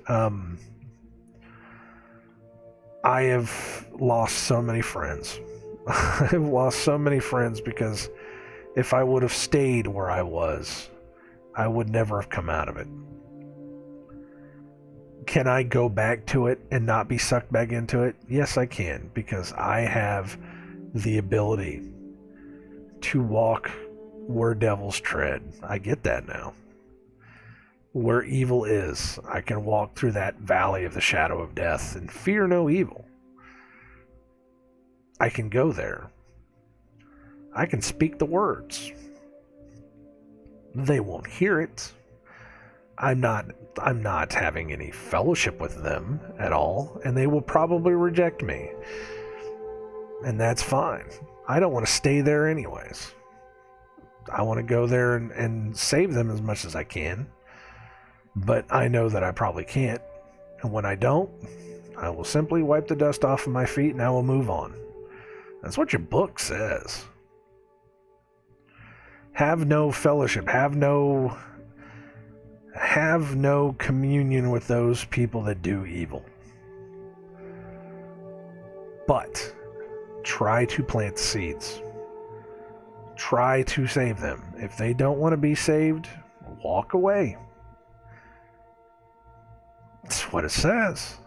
I have lost so many friends. I've lost so many friends because if I would have stayed where I was, I would never have come out of it. Can I go back to it and not be sucked back into it? Yes, I can, because I have the ability to walk where devils tread. I get that now. Where evil is, I can walk through that valley of the shadow of death and fear no evil. I can go there. I can speak the words. They won't hear it. I'm not having any fellowship with them at all, and they will probably reject me. And that's fine. I don't want to stay there anyways. I want to go there and save them as much as I can. But I know that I probably can't. And when I don't, I will simply wipe the dust off of my feet and I will move on. That's what your book says. Have no fellowship. Have no communion with those people that do evil. But try to plant seeds. Try to save them. If they don't want to be saved, walk away. That's what it says.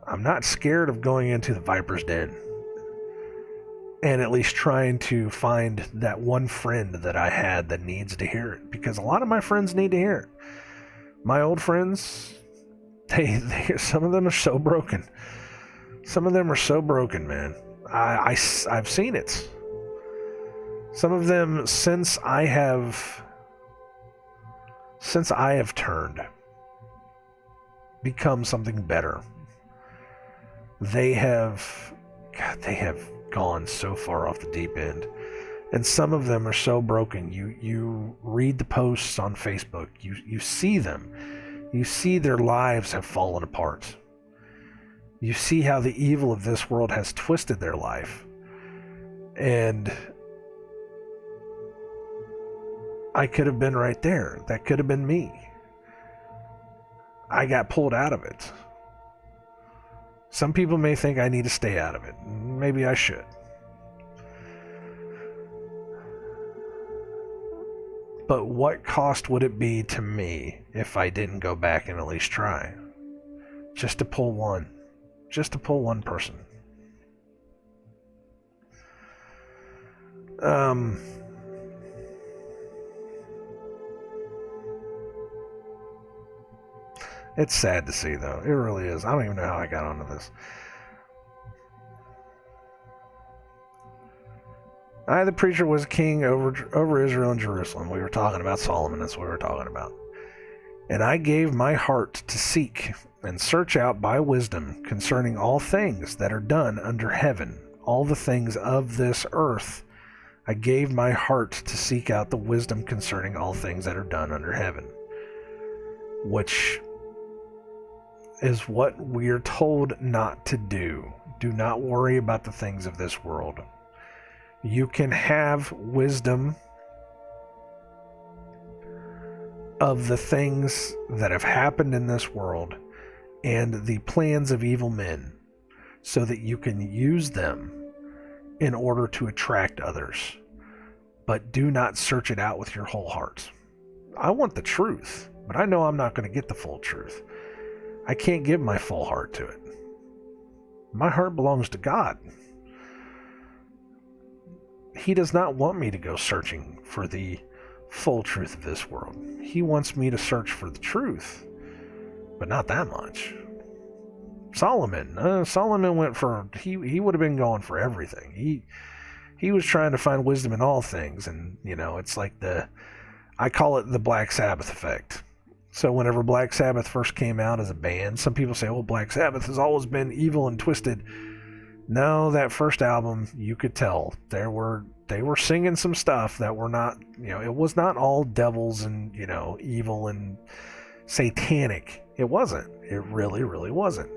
I'm not scared of going into the viper's den and at least trying to find that one friend that I had that needs to hear it, because a lot of my friends need to hear it. My old friends, they some of them are so broken. Some of them are so broken, man. I've seen it. Some of them, since I have turned, become something better. They have gone so far off the deep end, and some of them are so broken. You read the posts on Facebook, you see them, you see their lives have fallen apart. You see how the evil of this world has twisted their life, and I could have been right there. That could have been me. I got pulled out of it. Some people may think I need to stay out of it. Maybe I should. But what cost would it be to me if I didn't go back and at least try? Just to pull one. Just to pull one person. It's sad to see, though. It really is. I don't even know how I got onto this. I, the preacher, was king over Israel and Jerusalem. We were talking about Solomon. That's what we were talking about. And I gave my heart to seek and search out by wisdom concerning all things that are done under heaven, all the things of this earth. I gave my heart to seek out the wisdom concerning all things that are done under heaven. Which is what we're told not to do. Do not worry about the things of this world. You can have wisdom of the things that have happened in this world and the plans of evil men so that you can use them in order to attract others. But do not search it out with your whole heart. I want the truth, but I know I'm not going to get the full truth. I can't give my full heart to it. My heart belongs to God. He does not want me to go searching for the full truth of this world. He wants me to search for the truth, but not that much. Solomon went for, he would have been going for everything. He was trying to find wisdom in all things, and it's like I call it the Black Sabbath effect. So whenever Black Sabbath first came out as a band, some people say, well, Black Sabbath has always been evil and twisted. No, that first album, you could tell they were singing some stuff that were not, it was not all devils and, evil and satanic. It wasn't. It really, really wasn't.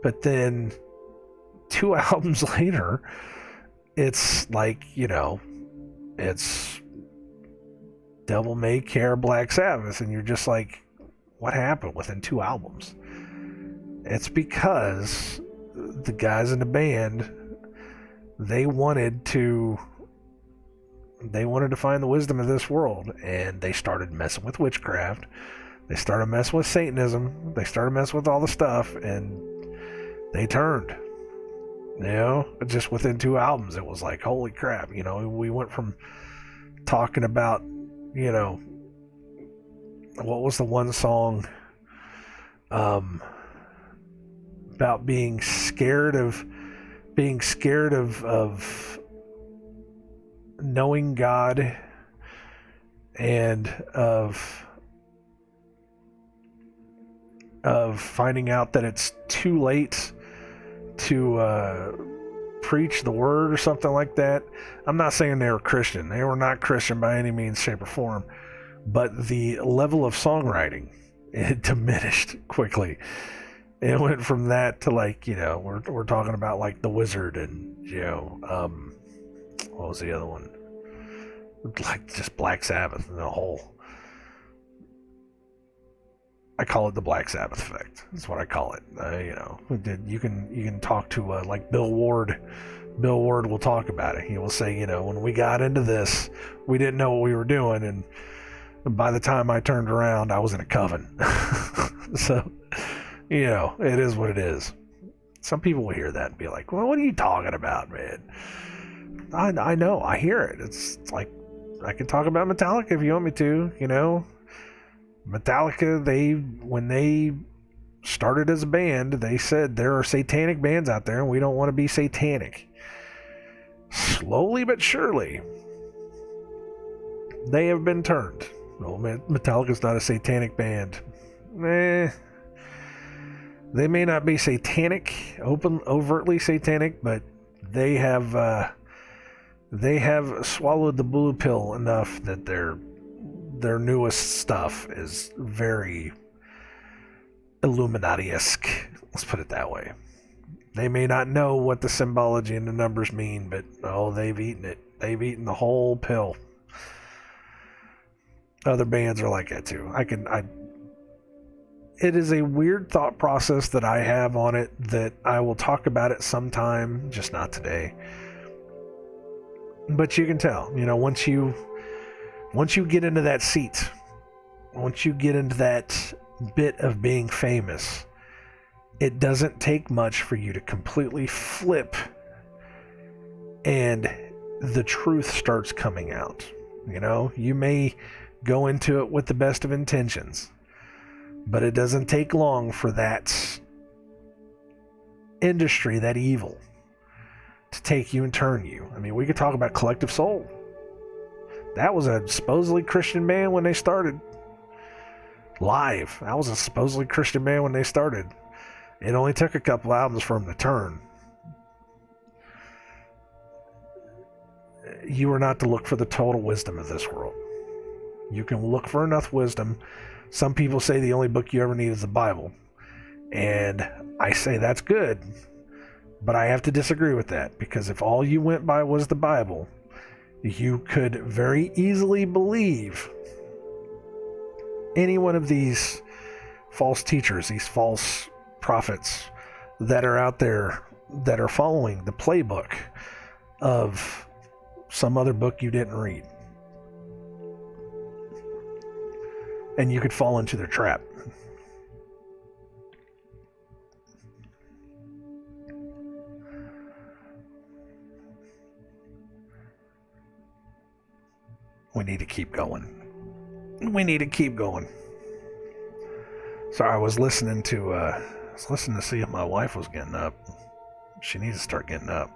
But then 2 albums later, it's like, it's Devil May Care, Black Sabbath, and you're just like, what happened within 2 albums? It's because the guys in the band, they wanted to find the wisdom of this world, and they started messing with witchcraft. They started messing with Satanism. They started messing with all the stuff, and they turned. Just within 2 albums, it was like, holy crap. We went from talking about, what was the one song about being scared of knowing God, and of finding out that it's too late to preach the word or something like that. I'm not saying they were Christian. They were not Christian by any means, shape, or form. But the level of songwriting, it diminished quickly. It went from that to we're talking about like The Wizard and what was the other one? Like just Black Sabbath and the whole. I call it the Black Sabbath effect. That's what I call it. You can talk to like Bill Ward. Bill Ward will talk about it. He will say, when we got into this, we didn't know what we were doing, and by the time I turned around, I was in a coven. So, it is what it is. Some people will hear that and be like, well, what are you talking about, man? I know, I hear it. It's like, I can talk about Metallica if you want me to, Metallica, when they started as a band, they said there are satanic bands out there and we don't want to be satanic. Slowly but surely, they have been turned. Well, Metallica's not a satanic band. They may not be satanic, overtly satanic, but they have swallowed the blue pill enough that their newest stuff is very Illuminati-esque. Let's put it that way. They may not know what the symbology and the numbers mean, but they've eaten it. They've eaten the whole pill. Other bands are like that too. It is a weird thought process that I have on it that I will talk about it sometime, just not today. But you can tell, once you get into that seat, once you get into that bit of being famous, it doesn't take much for you to completely flip and the truth starts coming out. You may go into it with the best of intentions, but it doesn't take long for that industry, that evil, to take you and turn you. I mean, we could talk about Collective Soul. That was a supposedly Christian band when they started. Live. That was a supposedly Christian band when they started. It only took a couple albums for them to turn. You are not to look for the total wisdom of this world. You can look for enough wisdom. Some people say the only book you ever need is the Bible. And I say that's good. But I have to disagree with that, because if all you went by was the Bible, you could very easily believe any one of these false teachers, these false prophets that are out there that are following the playbook of some other book you didn't read. And you could fall into their trap. We need to keep going. We need to keep going. Sorry, I was listening to see if my wife was getting up. She needs to start getting up.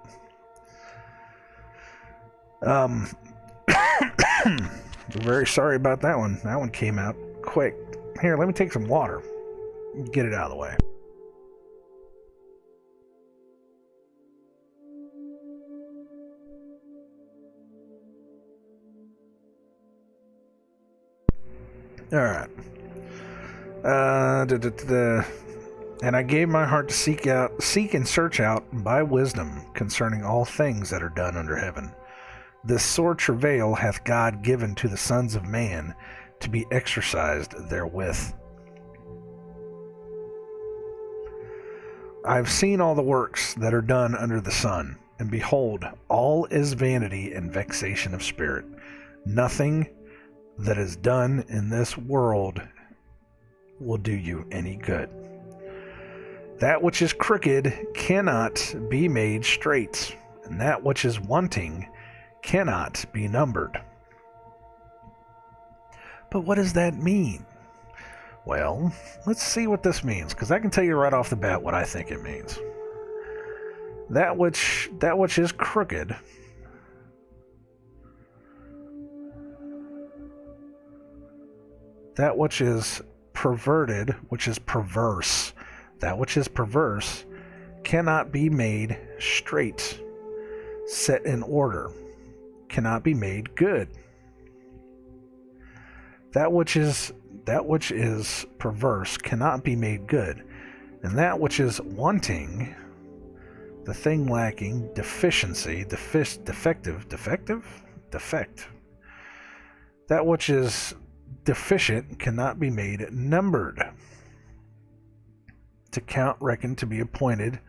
Very sorry about that one. That one came out quick. Here, let me take some water. Get it out of the way. All right. And I gave my heart to seek and search out by wisdom concerning all things that are done under heaven. This sore travail hath God given to the sons of man to be exercised therewith. I have seen all the works that are done under the sun, and behold, all is vanity and vexation of spirit. Nothing that is done in this world will do you any good. That which is crooked cannot be made straight, and that which is wanting cannot be numbered. But what does that mean? Well, let's see what this means, because I can tell you right off the bat what I think it means. That which is crooked that which is perverted, which is perverse, that which is perverse cannot be made straight, set in order, cannot be made good. That which is perverse cannot be made good, and that which is wanting, the thing lacking, deficiency, defect. That which is deficient cannot be made numbered. To count, reckon, to be appointed,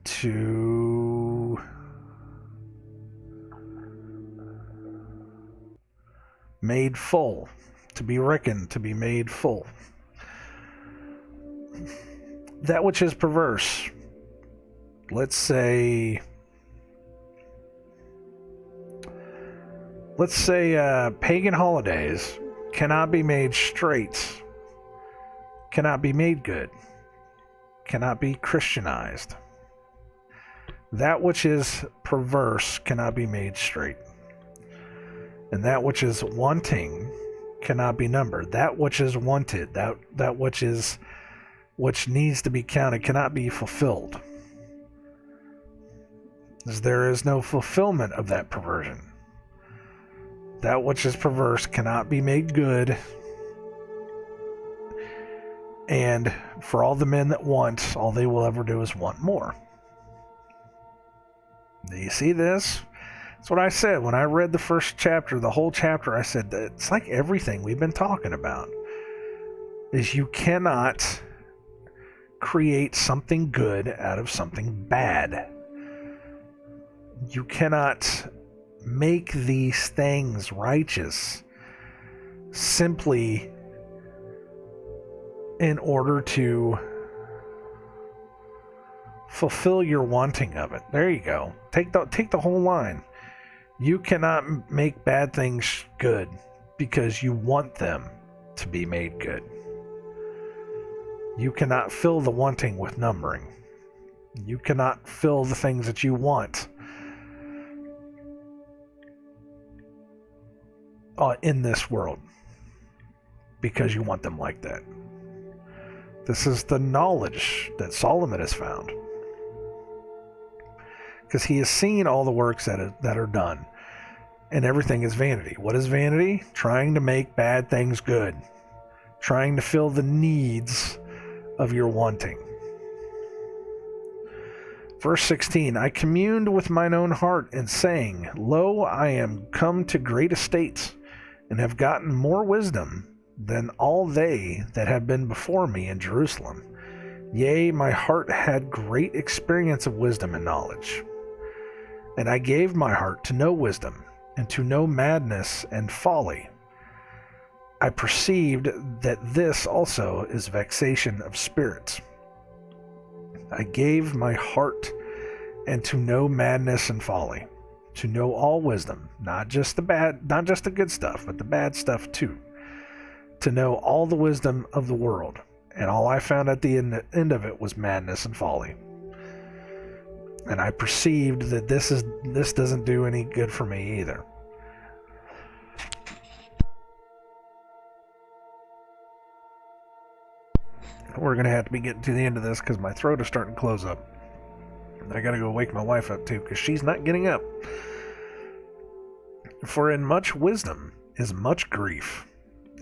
to made full, to be reckoned, to be made full. That which is perverse, let's say pagan holidays cannot be made straight, cannot be made good, cannot be Christianized. That which is perverse cannot be made straight. And that which is wanting cannot be numbered. That which is wanted, that which needs to be counted cannot be fulfilled. As there is no fulfillment of that perversion. That which is perverse cannot be made good. And for all the men that want, all they will ever do is want more. Do you see this? That's what I said when I read the first chapter, the whole chapter. I said that it's like everything we've been talking about. Is you cannot create something good out of something bad. You cannot make these things righteous simply in order to fulfill your wanting of it. There you go. Take the whole line. You cannot make bad things good because you want them to be made good. You cannot fill the wanting with numbering. You cannot fill the things that you want in this world because you want them like that. This is the knowledge that Solomon has found. Because he has seen all the works that are done. And everything is vanity. What is vanity? Trying to make bad things good. Trying to fill the needs of your wanting. Verse 16, I communed with mine own heart, and saying, Lo, I am come to great estates, and have gotten more wisdom than all they that have been before me in Jerusalem. Yea, my heart had great experience of wisdom and knowledge. And I gave my heart to know wisdom, and to know madness and folly. I perceived that this also is vexation of spirits. I gave my heart and to know madness and folly, to know all wisdom, not just the good stuff, but the bad stuff too, to know all the wisdom of the world, and all I found at the end of it was madness and folly. And I perceived that this doesn't do any good for me either. We're going to have to be getting to the end of this because my throat is starting to close up. I got to go wake my wife up too because she's not getting up. For in much wisdom is much grief,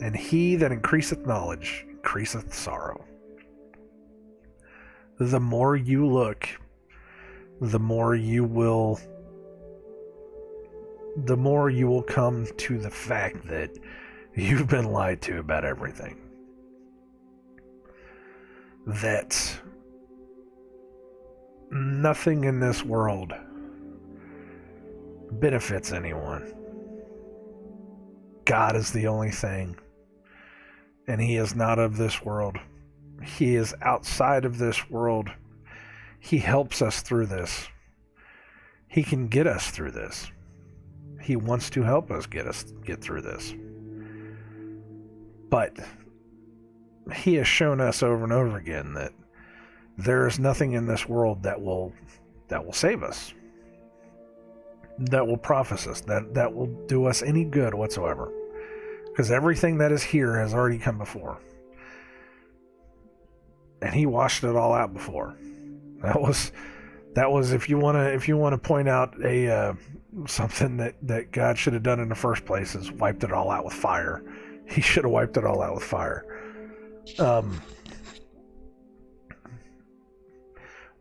and he that increaseth knowledge increaseth sorrow. The more you look, the more you will come to the fact that you've been lied to about everything. That nothing in this world benefits anyone. God is the only thing, and he is not of this world. He is outside of this world. He helps us through this. He can get us through this. He wants to help us get through this. But he has shown us over and over again that there is nothing in this world that will save us, that will profit us, that will do us any good whatsoever. Because everything that is here has already come before. And he washed it all out before. That was if you want to point out a something that God should have done in the first place is wiped it all out with fire. He should have wiped it all out with fire.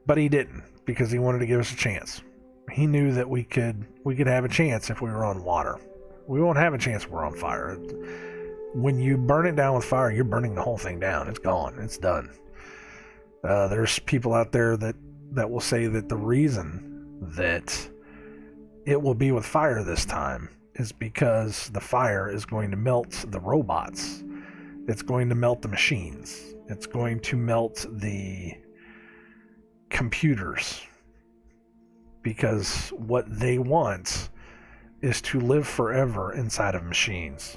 But he didn't, because he wanted to give us a chance. He knew that we could have a chance if we were on water. We won't have a chance if we're on fire. When you burn it down with fire, you're burning the whole thing down. It's gone. It's done. There's people out there that will say that the reason that it will be with fire this time is because the fire is going to melt the robots. It's going to melt the machines. It's going to melt the computers. Because what they want is to live forever inside of machines.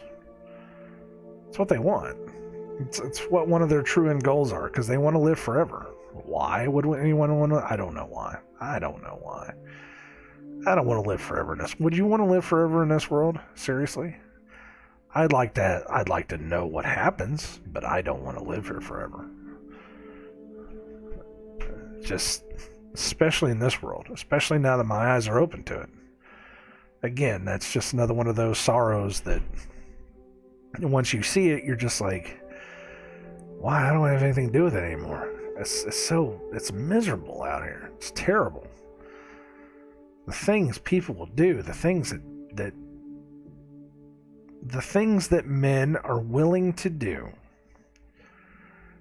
It's what they want. It's what one of their true end goals are, because they want to live forever. Why would anyone want to? I don't know why. I don't want to live forever in this. Would you want to live forever in this world? Seriously? I'd like to know what happens, but I don't want to live here forever. Just, especially in this world, especially now that my eyes are open to it. Again, that's just another one of those sorrows that once you see it, you're just like, why? I don't have anything to do with it anymore. It's miserable out here. It's terrible. The things people will do, the things that men are willing to do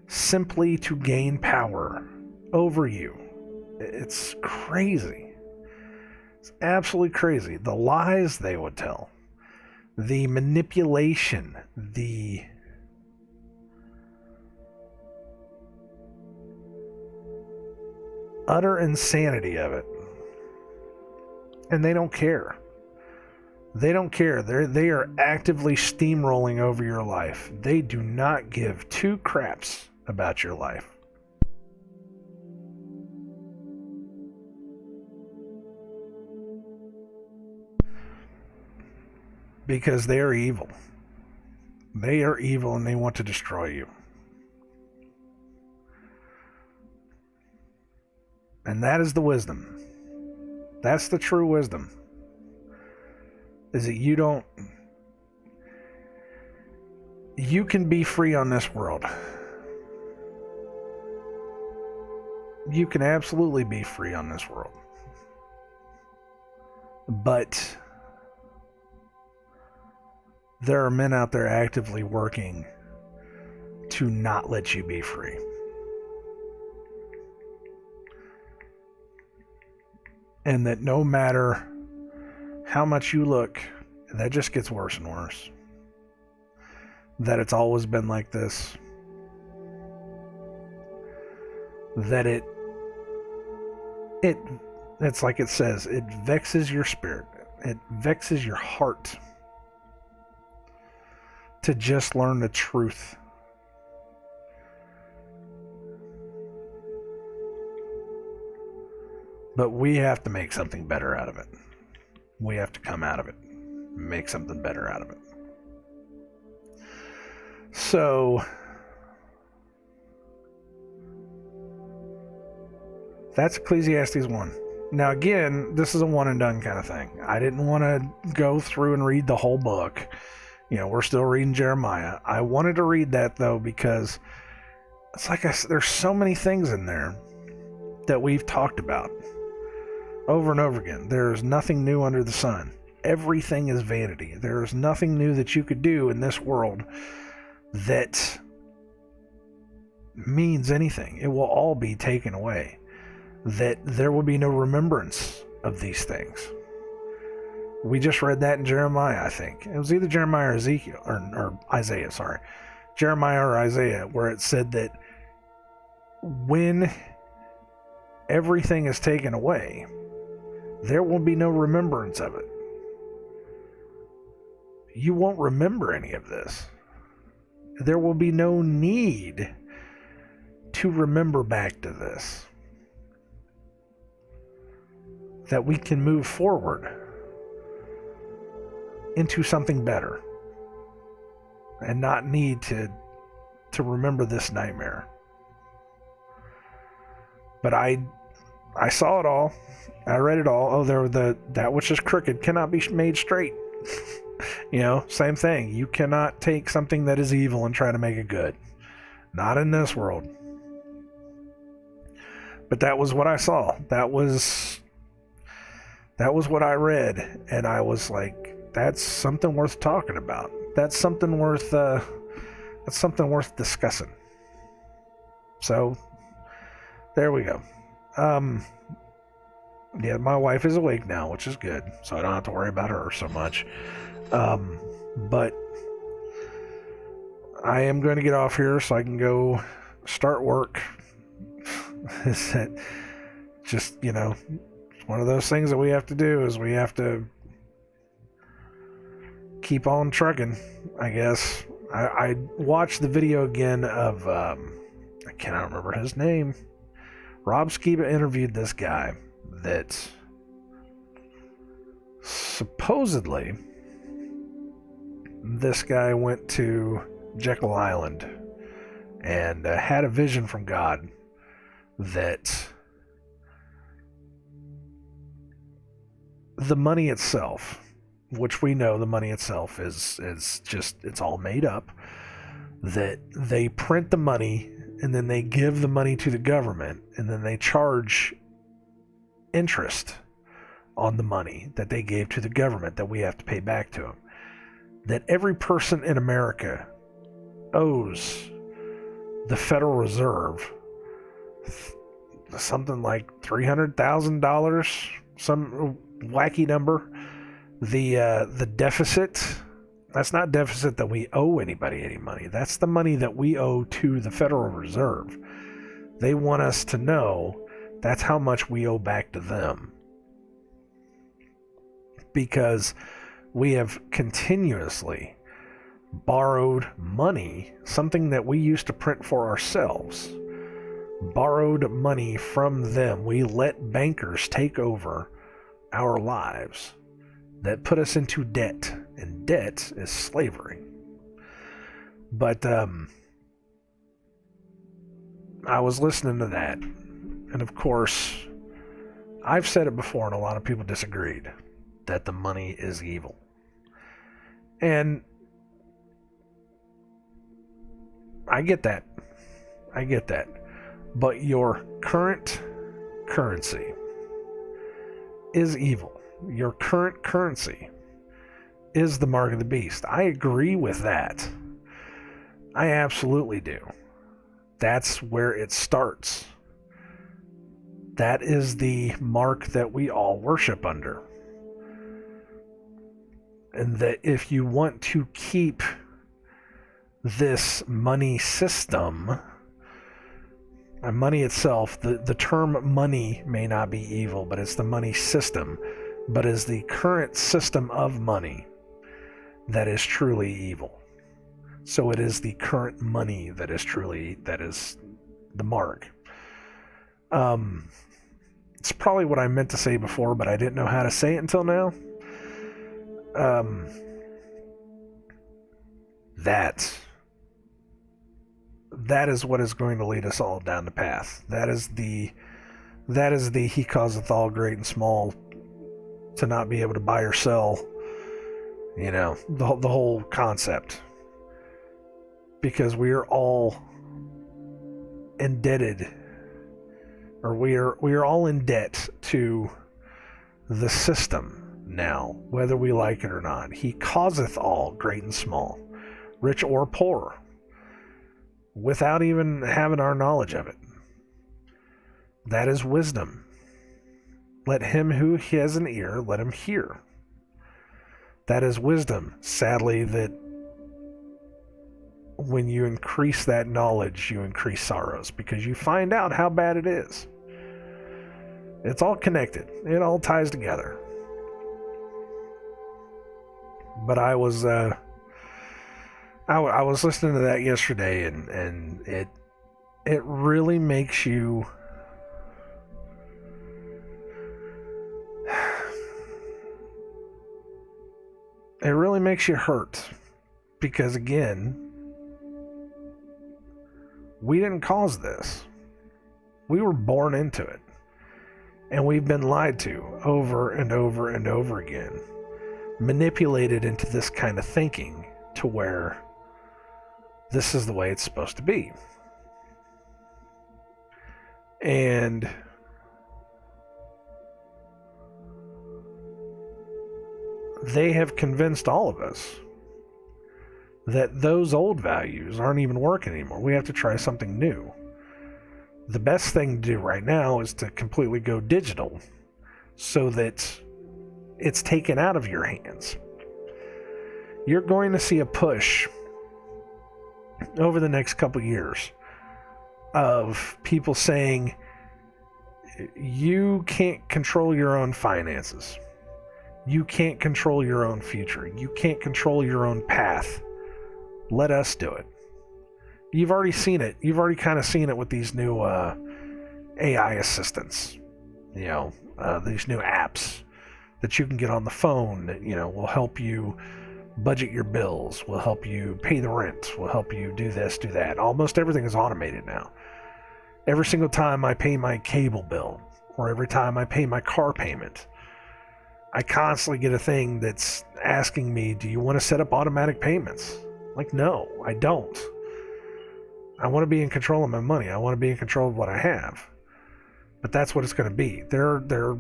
simply to gain power over you. It's crazy. It's absolutely crazy. The lies they would tell, the manipulation, the utter insanity of it. And they don't care. They don't care. They are actively steamrolling over your life. They do not give two craps about your life. Because they are evil. They are evil and they want to destroy you. And that is the wisdom. That's the true wisdom. Is that you can be free on this world. You can absolutely be free on this world. But there are men out there actively working to not let you be free. And that no matter how much you look, that just gets worse and worse. That it's always been like this. That it's like it says, it vexes your spirit. It vexes your heart to just learn the truth. But we have to make something better out of it. We have to come out of it, make something better out of it. So, that's Ecclesiastes 1. Now again, this is a one and done kind of thing. I didn't want to go through and read the whole book. You know, we're still reading Jeremiah. I wanted to read that though because it's like there's so many things in there that we've talked about over and over again. There's nothing new under the sun. Everything is vanity. There's nothing new that you could do in this world that means anything. It will all be taken away. That there will be no remembrance of these things. We just read that in Jeremiah, I think. It was either Jeremiah or Ezekiel, or Isaiah, sorry. Jeremiah or Isaiah, where it said that when everything is taken away, there will be no remembrance of it. You won't remember any of this. There will be no need to remember back to this. That we can move forward into something better and not need to remember this nightmare. But I saw it all. I read it all. Oh, that which is crooked cannot be made straight. You know, same thing. You cannot take something that is evil and try to make it good. Not in this world. But that was what I saw. That was what I read, and I was like, that's something worth talking about. That's something worth discussing. So there we go. Yeah, my wife is awake now, which is good, so I don't have to worry about her so much. But I am going to get off here so I can go start work. Just, you know, one of those things that we have to do is we have to keep on trucking, I guess. I watched the video again of, I cannot remember his name. Rob Skiba interviewed this guy that supposedly this guy went to Jekyll Island and had a vision from God that the money itself, which we know the money itself is just, it's all made up, that they print the money and then they give the money to the government and then they charge interest on the money that they gave to the government that we have to pay back to them. That every person in America owes the Federal Reserve something like $300,000, some wacky number. The deficit, that's not deficit that we owe anybody any money. That's the money that we owe to the Federal Reserve. They want us to know that's how much we owe back to them. Because we have continuously borrowed money, something that we used to print for ourselves. Borrowed money from them. We let bankers take over our lives that put us into debt, and debt is slavery. But I was listening to that, and of course I've said it before and a lot of people disagreed that the money is evil. And I get that. But your current currency is evil. Your current currency is the mark of the beast. I agree with that. I absolutely do. That's where it starts. That is the mark that we all worship under. And that if you want to keep this money system, and money itself, the term money may not be evil, but it's the money system, but is the current system of money that is truly evil. So it is the current money that is the mark. It's probably what I meant to say before, but I didn't know how to say it until now. That is what is going to lead us all down the path. That is the he causeth all great and small to not be able to buy or sell, the whole concept. Because we are all indebted, or we are all in debt to the system now, whether we like it or not. He causeth all great and small, rich or poor, without even having our knowledge of it. That is wisdom. Let him who has an ear, let him hear. That is wisdom. Sadly, that when you increase that knowledge, you increase sorrows, because you find out how bad it is. It's all connected. It all ties together. But I was listening to that yesterday, and it really makes you hurt, because again, we didn't cause this. We were born into it, and we've been lied to over and over and over again, manipulated into this kind of thinking to where this is the way it's supposed to be. And they have convinced all of us that those old values aren't even working anymore. We have to try something new. The best thing to do right now is to completely go digital so that it's taken out of your hands. You're going to see a push over the next couple years of people saying, you can't control your own finances. You can't control your own future. You can't control your own path. Let us do it. You've already seen it. You've already kind of seen it with these new AI assistants. These new apps that you can get on the phone that, will help you budget your bills, will help you pay the rent, will help you do this, do that. Almost everything is automated now. Every single time I pay my cable bill, or every time I pay my car payment, I constantly get a thing that's asking me, do you want to set up automatic payments? Like, no, I don't. I want to be in control of my money. I want to be in control of what I have. But that's what it's going to be. There are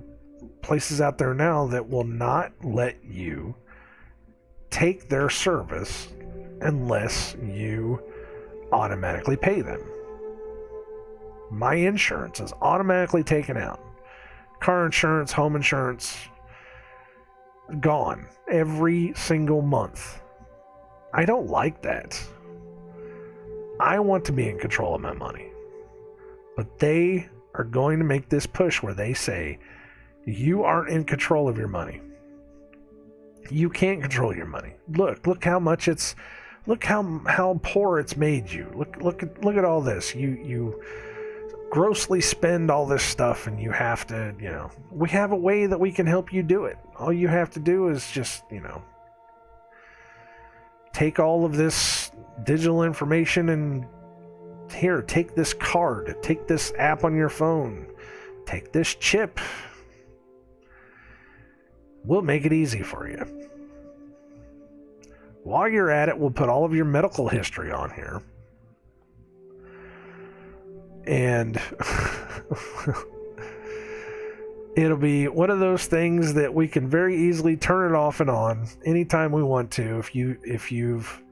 places out there now that will not let you take their service unless you automatically pay them. My insurance is automatically taken out. Car insurance, home insurance, gone every single month. I don't like that. I want to be in control of my money. But they are going to make this push where they say, you aren't in control of your money. You can't control your money. Look how much look how poor it's made you. Look at all this. You grossly spend all this stuff, and you have to, we have a way that we can help you do it. All you have to do is just, take all of this digital information and here, take this card, take this app on your phone, take this chip. We'll make it easy for you. While you're at it, we'll put all of your medical history on here. And it'll be one of those things that we can very easily turn it off and on anytime we want to. If you've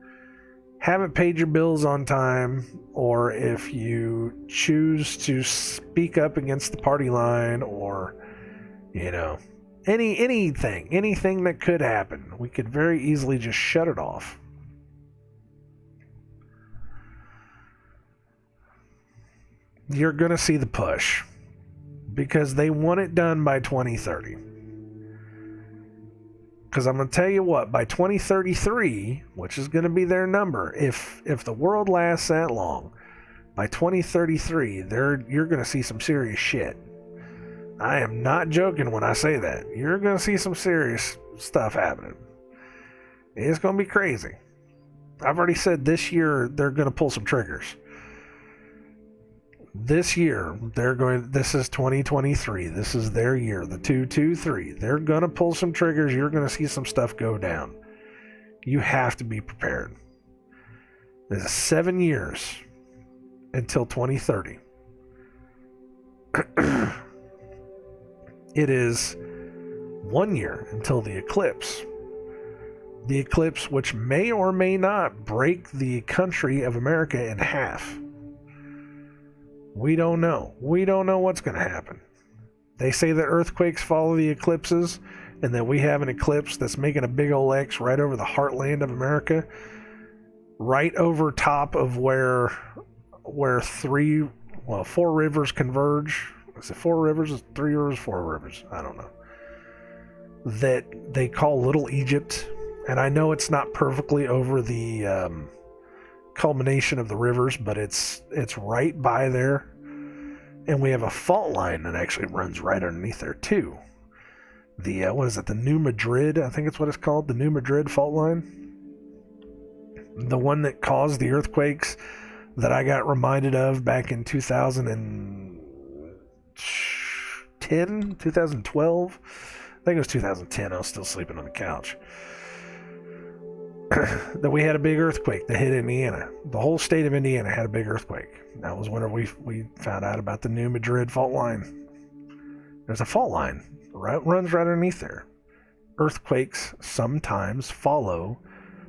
haven't paid your bills on time, or if you choose to speak up against the party line, or, you know, anything that could happen, we could very easily just shut it off. You're going to see the push because they want it done by 2030. Because I'm going to tell you what, by 2033, which is going to be their number, if the world lasts that long, by 2033, you're going to see some serious shit. I am not joking when I say that. You're going to see some serious stuff happening. It's going to be crazy. I've already said this year they're going to pull some triggers. This year, this is 2023. This is their year, the 223. They're going to pull some triggers. You're going to see some stuff go down. You have to be prepared. There's 7 years until 2030. It is 1 year until the eclipse. The eclipse, which may or may not break the country of America in half. We don't know. We don't know what's going to happen. They say that earthquakes follow the eclipses, and that we have an eclipse that's making a big old X right over the heartland of America, right over top of where 4 rivers converge. Is it 4 rivers? 3 rivers? 4 rivers? I don't know. That they call Little Egypt, and I know it's not perfectly over the culmination of the rivers, but it's right by there, and we have a fault line that actually runs right underneath there too. The what is it, the New Madrid, I think it's what it's called, the New Madrid fault line, the one that caused the earthquakes that I got reminded of back in 2012. I think it was 2010. I was still sleeping on the couch. That we had a big earthquake that hit Indiana. The whole state of Indiana had a big earthquake. That was whenever we found out about the New Madrid fault line. There's a fault line runs right underneath there. Earthquakes sometimes follow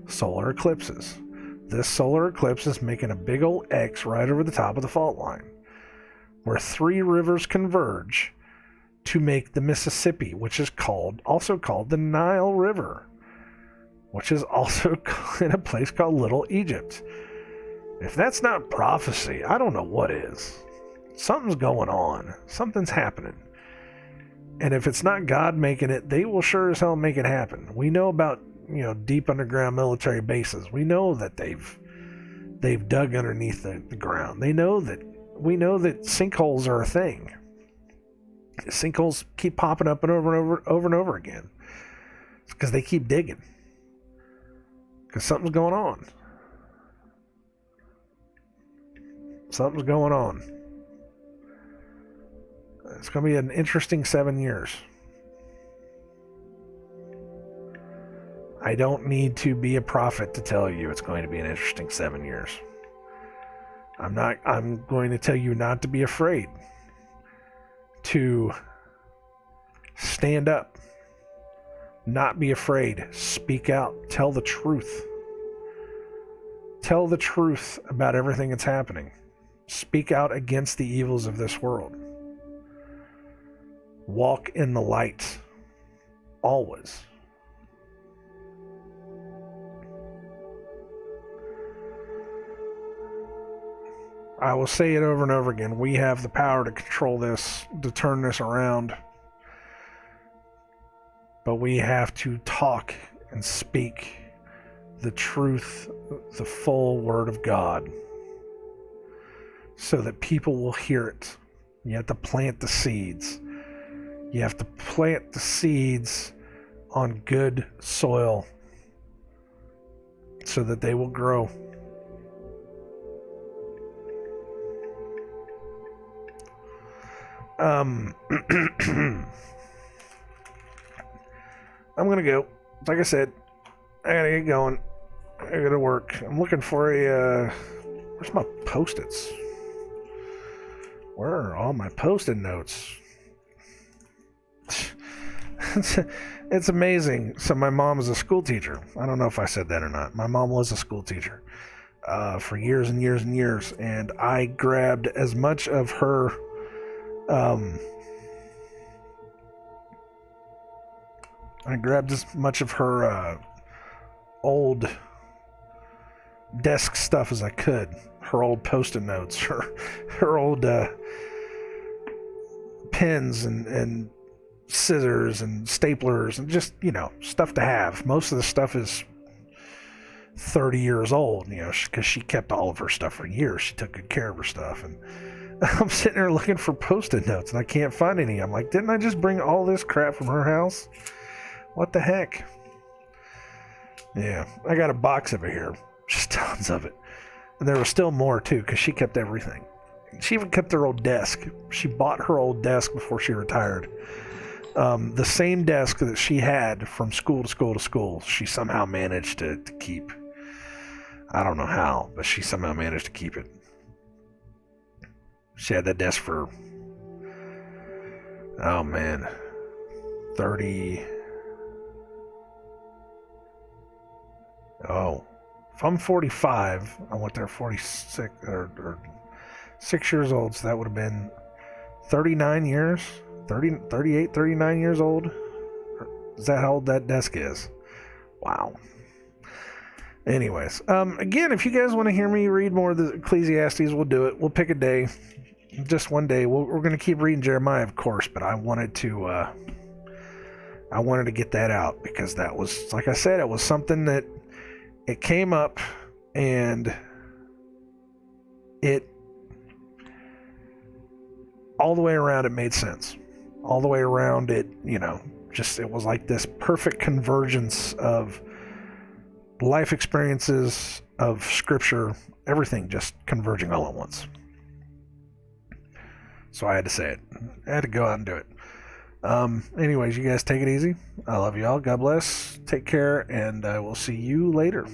solar eclipses. This solar eclipse is making a big old X right over the top of the fault line, where 3 rivers converge to make the Mississippi, which is also called the Nile River, which is also in a place called Little Egypt. If that's not prophecy, I don't know what is. Something's going on. Something's happening. And if it's not God making it, they will sure as hell make it happen. We know about, deep underground military bases. We know that they've dug underneath the ground. We know that sinkholes are a thing. Sinkholes keep popping up and over again. It's because they keep digging. Because something's going on. Something's going on. It's going to be an interesting 7 years. I don't need to be a prophet to tell you it's going to be an interesting 7 years. I'm going to tell you not to be afraid. To stand up. Not be afraid. Speak out. Tell the truth. Tell the truth about everything that's happening. Speak out against the evils of this world. Walk in the light. Always. I will say it over and over again. We have the power to control this, to turn this around. But we have to talk and speak the truth, the full word of God, so that people will hear it. You have to plant the seeds. You have to plant the seeds on good soil so that they will grow. I'm gonna go. Like I said, I gotta get going. I gotta work. I'm looking for where's my Post-its? Where are all my Post-it notes? It's amazing. So my mom is a school teacher. I don't know if I said that or not. My mom was a school teacher. for years and years and years, and I grabbed as much of her old desk stuff as I could. Her old post-it notes, her old pens and scissors and staplers and just, stuff to have. Most of the stuff is 30 years old, because she kept all of her stuff for years. She took good care of her stuff. And I'm sitting there looking for post-it notes and I can't find any. I'm like, didn't I just bring all this crap from her house? What the heck? Yeah, I got a box of it here. Just tons of it. And there was still more too, because she kept everything. She even kept her old desk. She bought her old desk before she retired. The same desk that she had from school to school to school, she somehow managed to keep. I don't know how, but she somehow managed to keep it. She had that desk for, 30. If I'm 45, I went there 46 or 6 years old, so that would have been 39 years, 38, 39 years old. Is that how old that desk is? Wow. Anyways, again, if you guys want to hear me read more of the Ecclesiastes, we'll do it. We'll pick a day, just one day. We're going to keep reading Jeremiah, of course, but I wanted to get that out because that was, like I said, it was something that it came up and it all the way around it made sense. All the way around it, it was like this perfect convergence of life experiences, of scripture, everything just converging all at once. So I had to say it. I had to go out and do it. Anyways, you guys take it easy. I love you all. God bless. Take care, and I will see you later.